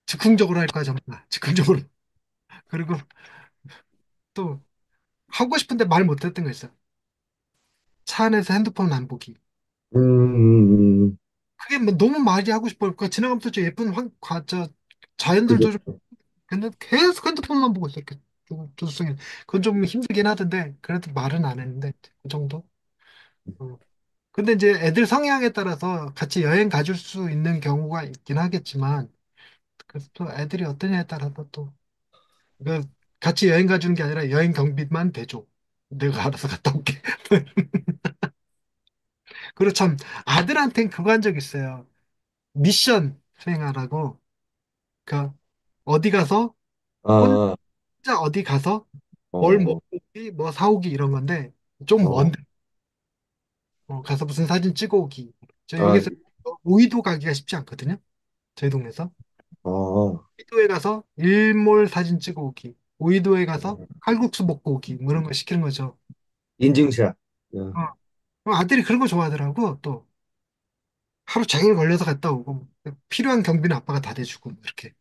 즉흥적으로 할 거야, 전부 다. 즉흥적으로. 그리고 또 하고 싶은데 말 못했던 거 있어. 차 안에서 핸드폰 안 보기. 음, 그게 뭐 너무 말이 하고 싶어. 그러니까 지나가면서 저 예쁜 저 그죠. 자연들도 좀 근데 계속 핸드폰만 보고 있어. 이렇게 조수석에. 그건 좀 힘들긴 하던데 그래도 말은 안 했는데 그 정도. 어. 근데 이제 애들 성향에 따라서 같이 여행 가줄 수 있는 경우가 있긴 하겠지만 그래서 또 애들이 어떠냐에 따라서 또 그 같이 여행 가주는 게 아니라 여행 경비만 대줘. 내가 알아서 갔다 올게. 그리고 참 아들한테는 그거 한 적 있어요. 미션 수행하라고. 그 어디 가서 혼자 아, 어디 가서 뭘 어, 먹기, 뭐 사오기 이런 건데 좀 어, 먼데 가서 무슨 사진 찍어 오기. 저 아, 여기서 오이도 가기가 쉽지 않거든요. 저희 동네에서. 어, 오이도에 가서 일몰 사진 찍어 오기. 오이도에 가서 칼국수 먹고 오기. 뭐 이런 거 시키는 거죠. 인증샷. 어, 어. 그럼 아들이 그런 거 좋아하더라고. 또 하루 종일 걸려서 갔다 오고 필요한 경비는 아빠가 다 대주고 뭐 이렇게.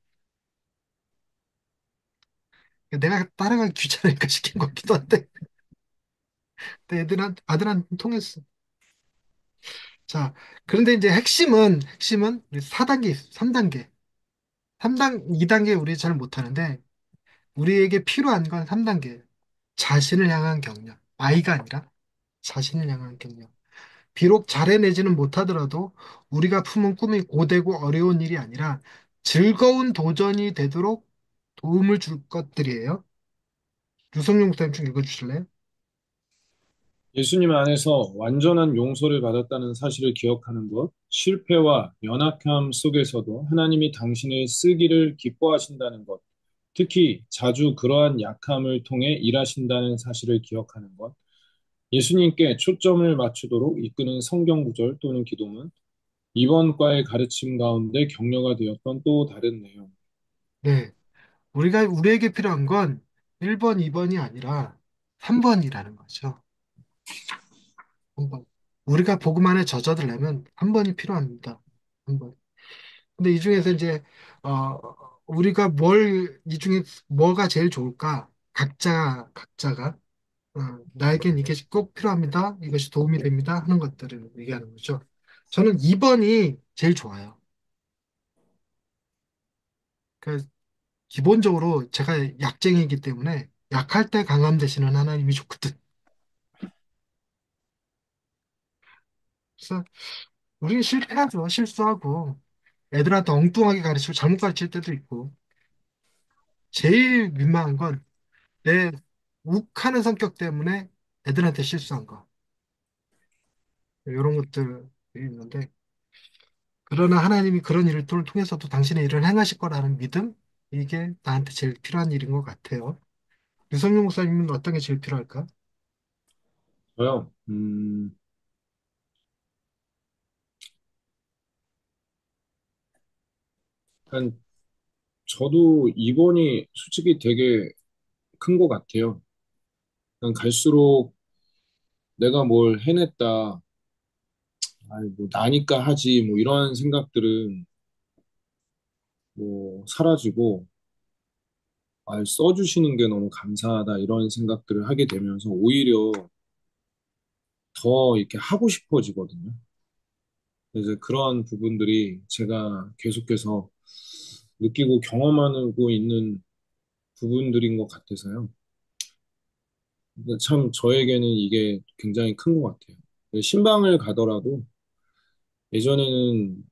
내가 따라가기 귀찮으니까 시킨 것 같기도 한데. 근데 아들한테 통했어. 자, 그런데 이제 핵심은 우리 4단계 있어. 3단계. 2단계 우리 잘 못하는데 우리에게 필요한 건 3단계. 자신을 향한 격려. 아이가 아니라 자신을 향한 격려. 비록 잘해내지는 못하더라도 우리가 품은 꿈이 고되고 어려운 일이 아니라 즐거운 도전이 되도록 도움을 줄 것들이에요. 유성용 목사님 좀 읽어주실래요? 예수님 안에서 완전한 용서를 받았다는 사실을 기억하는 것, 실패와 연약함 속에서도 하나님이 당신을 쓰기를 기뻐하신다는 것, 특히 자주 그러한 약함을 통해 일하신다는 사실을 기억하는 것, 예수님께 초점을 맞추도록 이끄는 성경 구절 또는 기도문, 이번 과의 가르침 가운데 격려가 되었던 또 다른 내용. 네. 우리에게 필요한 건 1번, 2번이 아니라 3번이라는 거죠. 3번. 우리가 복음 안에 젖어들려면 3번이 필요합니다. 3번. 근데 이 중에서 이제 어 우리가 이 중에 뭐가 제일 좋을까? 각자가 나에겐 이게 꼭 필요합니다. 이것이 도움이 됩니다. 하는 것들을 얘기하는 거죠. 저는 2번이 제일 좋아요. 그 기본적으로 제가 약쟁이기 때문에 약할 때 강함 되시는 하나님이 좋거든. 그래서 우리는 실패하죠. 실수하고 애들한테 엉뚱하게 가르치고 잘못 가르칠 때도 있고 제일 민망한 건 내 욱하는 성격 때문에 애들한테 실수한 거. 이런 것들이 있는데 그러나 하나님이 그런 일을 통해서도 당신의 일을 행하실 거라는 믿음? 이게 나한테 제일 필요한 일인 것 같아요. 유성용 목사님은 어떤 게 제일 필요할까? 저요, 한, 저도 이번이 솔직히 되게 큰 것 같아요. 갈수록 내가 뭘 해냈다, 아이, 뭐, 나니까 하지, 뭐, 이런 생각들은 뭐, 사라지고, 써주시는 게 너무 감사하다, 이런 생각들을 하게 되면서 오히려 더 이렇게 하고 싶어지거든요. 그래서 그러한 부분들이 제가 계속해서 느끼고 경험하고 있는 부분들인 것 같아서요. 근데 참 저에게는 이게 굉장히 큰 것 같아요. 신방을 가더라도 예전에는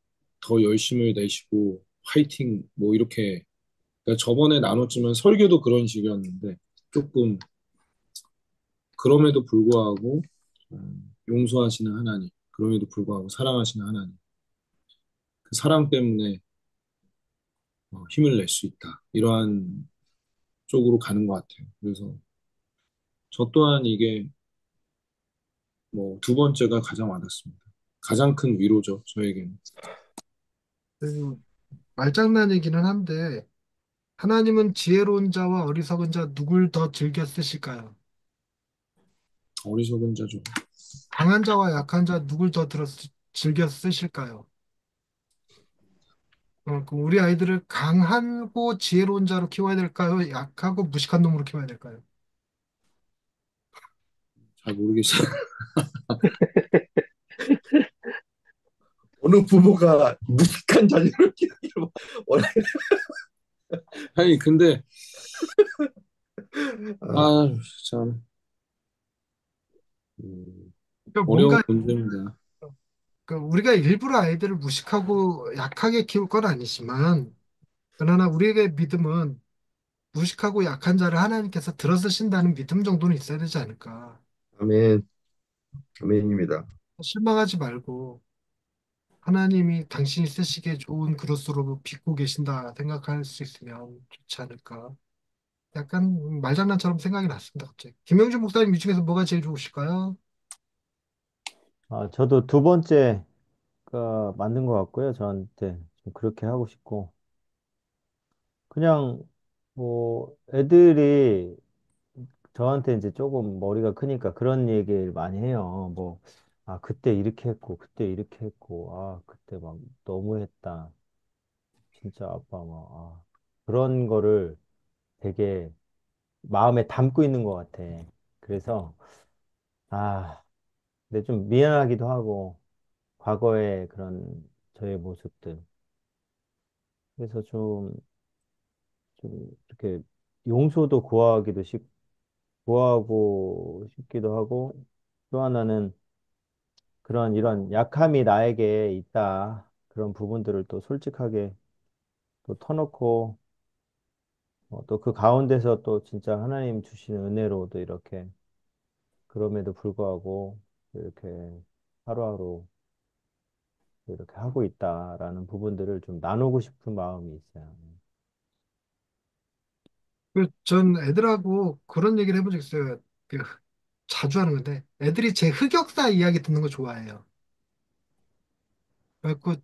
더 열심을 내시고 화이팅 뭐 이렇게 그러니까 저번에 나눴지만 설교도 그런 식이었는데 조금 그럼에도 불구하고 용서하시는 하나님 그럼에도 불구하고 사랑하시는 하나님. 그 사랑 때문에 힘을 낼 수 있다. 이러한 쪽으로 가는 것 같아요. 그래서 저 또한 이게 뭐 두 번째가 가장 와닿습니다. 가장 큰 위로죠, 저에게는. 그리고 말장난이기는 한데 하나님은 지혜로운 자와 어리석은 자 누굴 더 즐겨 쓰실까요? 어리석은 자죠. 강한 자와 약한 자 누굴 더 즐겨 쓰실까요? 그럼 우리 아이들을 강하고 지혜로운 자로 키워야 될까요? 약하고 무식한 놈으로 키워야 될까요? 잘 모르겠어요. 어느 부모가 무식한 자녀를 키우기를 원해. 아니, 근데, 아, 참, 음, 그러니까 어려운 뭔가 문제입니다. 우리가 일부러 아이들을 무식하고 약하게 키울 건 아니지만 그러나 우리에게 믿음은 무식하고 약한 자를 하나님께서 들어쓰신다는 믿음 정도는 있어야 되지 않을까. 아멘, 아멘입니다. 실망하지 말고 하나님이 당신이 쓰시기에 좋은 그릇으로 빚고 계신다 생각할 수 있으면 좋지 않을까. 약간 말장난처럼 생각이 났습니다, 갑자기. 김영준 목사님 이 중에서 뭐가 제일 좋으실까요? 저도 두 번째가 맞는 것 같고요. 저한테 좀 그렇게 하고 싶고. 그냥 뭐 애들이 저한테 이제 조금 머리가 크니까 그런 얘기를 많이 해요. 뭐, 그때 이렇게 했고, 그때 이렇게 했고, 그때 막 너무했다. 진짜 아빠 막, 그런 거를 되게 마음에 담고 있는 것 같아. 그래서, 아, 근데 좀 미안하기도 하고, 과거의 그런 저의 모습들. 그래서 좀 이렇게 용서도 구하고 싶기도 하고, 또 하나는 그런 이런 약함이 나에게 있다. 그런 부분들을 또 솔직하게 또 터놓고, 또 그 가운데서 또 진짜 하나님 주시는 은혜로도 이렇게 그럼에도 불구하고 이렇게 하루하루 이렇게 하고 있다라는 부분들을 좀 나누고 싶은 마음이 있어요. 전 애들하고 그런 얘기를 해본 적 있어요. 그 자주 하는 건데 애들이 제 흑역사 이야기 듣는 거 좋아해요. 그래갖고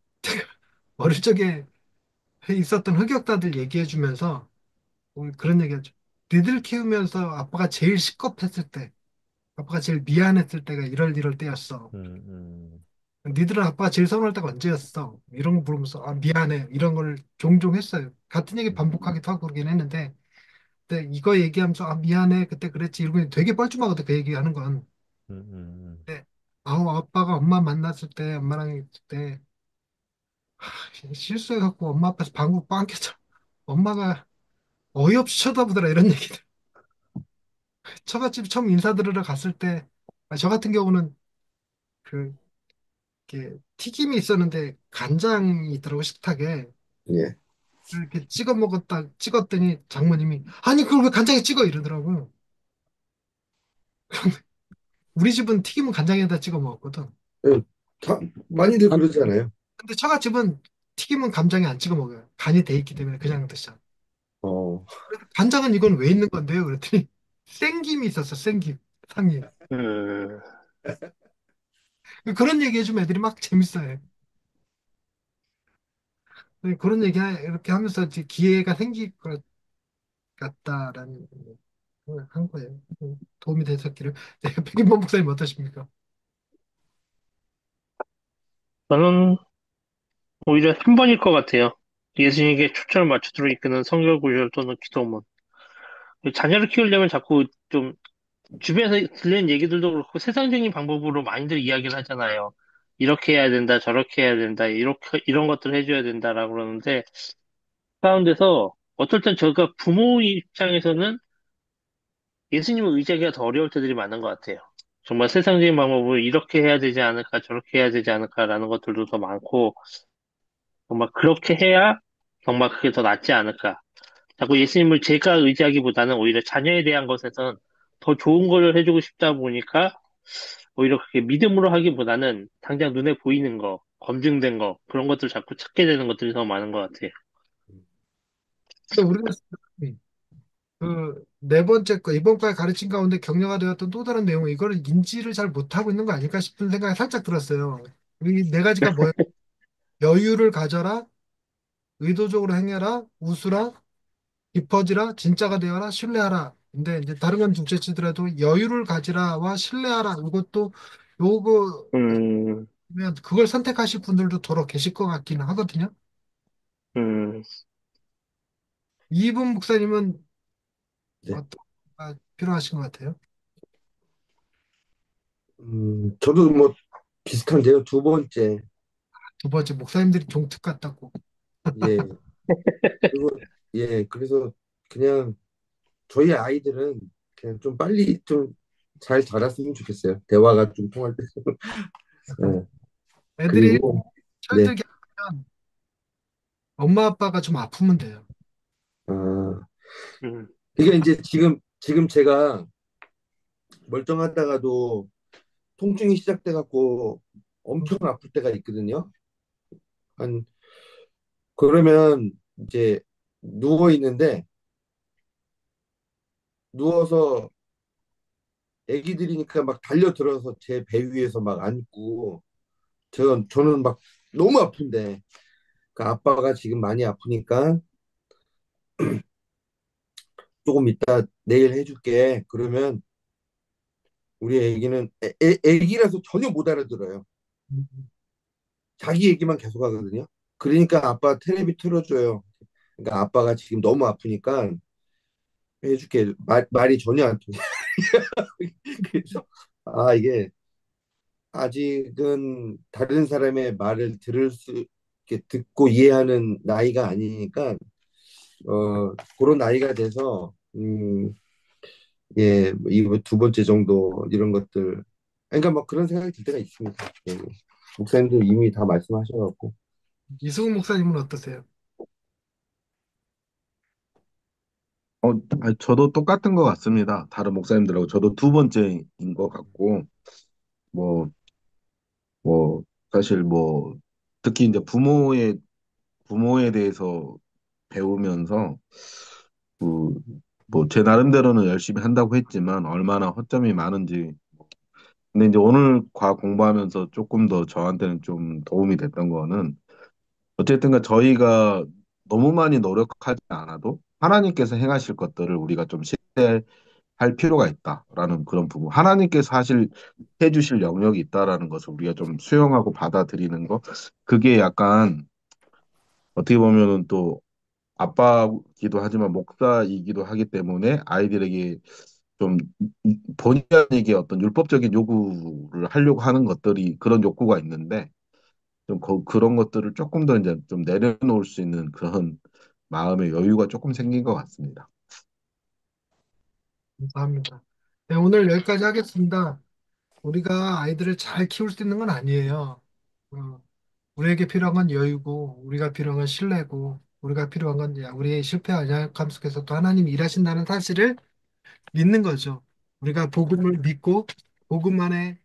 어릴 적에 있었던 흑역사들 얘기해 주면서 그런 얘기 하죠. 니들 키우면서 아빠가 제일 시겁했을 때, 아빠가 제일 미안했을 때가 이럴 때였어. 음, 음, 니들은 아빠가 제일 서운할 때가 언제였어? 이런 거 물으면서 미안해. 이런 걸 종종 했어요. 같은 얘기 반복하기도 하고 그러긴 했는데 근데 이거 얘기하면서 미안해. 그때 그랬지. 이러고 되게 뻘쭘하거든. 그 얘기하는 건. 음, 음, 근데 아빠가 엄마 만났을 때 엄마랑 있을 때 실수해갖고 엄마 앞에서 방구 빵 꼈죠. 엄마가 어이없이 쳐다보더라 이런 얘기들. 처갓집 처음 인사드리러 갔을 때, 저 같은 경우는 그, 이렇게 튀김이 있었는데 간장이 있더라고, 식탁에. 예. 이렇게 찍었더니 장모님이, 아니, 그걸 왜 간장에 찍어? 이러더라고. 우리 집은 튀김은 간장에다 찍어 먹었거든. 예, 다, 많이들 그러잖아요. 근데 처갓집은 튀김은 간장에 안 찍어 먹어요. 간이 돼 있기 때문에 그냥 드셔. 어, 그래서 간장은 이건 왜 있는 건데요? 그랬더니 생김이 있었어, 생김. 상임. 음, 그런 얘기 해주면 애들이 막 재밌어해. 그런 얘기 이렇게 하면서 이제 기회가 생길 것 같다라는 생각을 한 거예요. 도움이 되셨기를. 네, 백인범 목사님 어떠십니까? 저는 오히려 3번일 것 같아요. 예수님에게 초점을 맞추도록 이끄는 성경 구절 또는 기도문. 자녀를 키우려면 자꾸 좀 주변에서 들리는 얘기들도 그렇고 세상적인 방법으로 많이들 이야기를 하잖아요. 이렇게 해야 된다, 저렇게 해야 된다, 이렇게, 이런 것들을 해줘야 된다라고 그러는데, 그 가운데서 어떨 땐 저가 부모 입장에서는 예수님을 의지하기가 더 어려울 때들이 많은 것 같아요. 정말 세상적인 방법으로 이렇게 해야 되지 않을까, 저렇게 해야 되지 않을까라는 것들도 더 많고, 정말 그렇게 해야 정말 그게 더 낫지 않을까. 자꾸 예수님을 제가 의지하기보다는 오히려 자녀에 대한 것에선 더 좋은 걸 해주고 싶다 보니까 오히려 그렇게 믿음으로 하기보다는 당장 눈에 보이는 거, 검증된 거, 그런 것들 자꾸 찾게 되는 것들이 더 많은 것 같아요. 근데 우리가 그 네 번째 거 이번 과에 가르친 가운데 격려가 되었던 또 다른 내용은 이거를 인지를 잘 못하고 있는 거 아닐까 싶은 생각이 살짝 들었어요. 이 네 가지가 뭐예요? 여유를 가져라, 의도적으로 행해라, 웃으라, 깊어지라, 진짜가 되어라, 신뢰하라. 근데 이제 다른 건 둘째 치더라도 여유를 가지라와 신뢰하라. 이것도 요거 음, 면 그걸 선택하실 분들도 더러 계실 것 같기는 하거든요. 음, 이분 목사님은 네. 어떤 가 필요하신 것 같아요? 저도 뭐 비슷한데요. 두 번째, 두 번째 목사님들이 종특 같다고. 예, 그리고 예, 그래서 그냥 저희 아이들은 그냥 좀 빨리 좀 잘 자랐으면 좋겠어요. 대화가 좀 통할 때. 예, 애들이 그리고 네, 철들게 하면 엄마 아빠가 좀 아프면 돼요. 아, 음, 이게 이제 지금 제가 멀쩡하다가도 통증이 시작돼 갖고 엄청 아플 때가 있거든요. 한 그러면 이제 누워 있는데 누워서 애기들이니까 막 달려들어서 제 배 위에서 막 앉고 저는 막 너무 아픈데 그 아빠가 지금 많이 아프니까 조금 이따 내일 해줄게. 그러면 우리 애기는 애기라서 전혀 못 알아들어요. 음, 자기 얘기만 계속 하거든요. 그러니까 아빠 텔레비 틀어줘요. 그러니까 아빠가 지금 너무 아프니까 해줄게. 말이 전혀 안 통해. 그래서 아 이게 아직은 다른 사람의 말을 들을 수 이렇게 듣고 이해하는 나이가 아니니까 그런 나이가 돼서 예, 이거 두 번째 정도 이런 것들 그러니까 뭐 그런 생각이 들 때가 있습니다. 예. 목사님도 이미 다 말씀하셔갖고 이승우 목사님은 어떠세요? 저도 똑같은 것 같습니다. 다른 목사님들하고 저도 두 번째인 것 같고, 뭐, 뭐, 사실 뭐, 특히 이제 부모에 대해서 배우면서, 그, 뭐, 제 나름대로는 열심히 한다고 했지만, 얼마나 허점이 많은지. 근데 이제 오늘 과학 공부하면서 조금 더 저한테는 좀 도움이 됐던 거는, 어쨌든 저희가 너무 많이 노력하지 않아도 하나님께서 행하실 것들을 우리가 좀 할 필요가 있다라는 그런 부분. 하나님께서 사실 해주실 영역이 있다라는 것을 우리가 좀 수용하고 받아들이는 거. 그게 약간 어떻게 보면은 또 아빠기도 하지만 목사이기도 하기 때문에 아이들에게 좀 본의아니게 어떤 율법적인 요구를 하려고 하는 것들이 그런 욕구가 있는데 좀 그런 것들을 조금 더 이제 좀 내려놓을 수 있는 그런 마음의 여유가 조금 생긴 것 같습니다. 감사합니다. 네, 오늘 여기까지 하겠습니다. 우리가 아이들을 잘 키울 수 있는 건 아니에요. 어, 우리에게 필요한 건 여유고, 우리가 필요한 건 신뢰고, 우리가 필요한 건 우리의 실패와 연약함 속에서 또 하나님이 일하신다는 사실을 믿는 거죠. 우리가 복음을 믿고, 복음 안에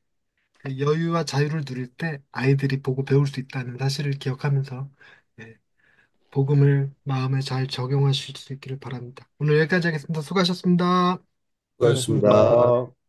그 여유와 자유를 누릴 때 아이들이 보고 배울 수 있다는 사실을 기억하면서 예, 복음을 마음에 잘 적용하실 수 있기를 바랍니다. 오늘 여기까지 하겠습니다. 수고하셨습니다. 수고하셨습니다. 수고하셨습니다.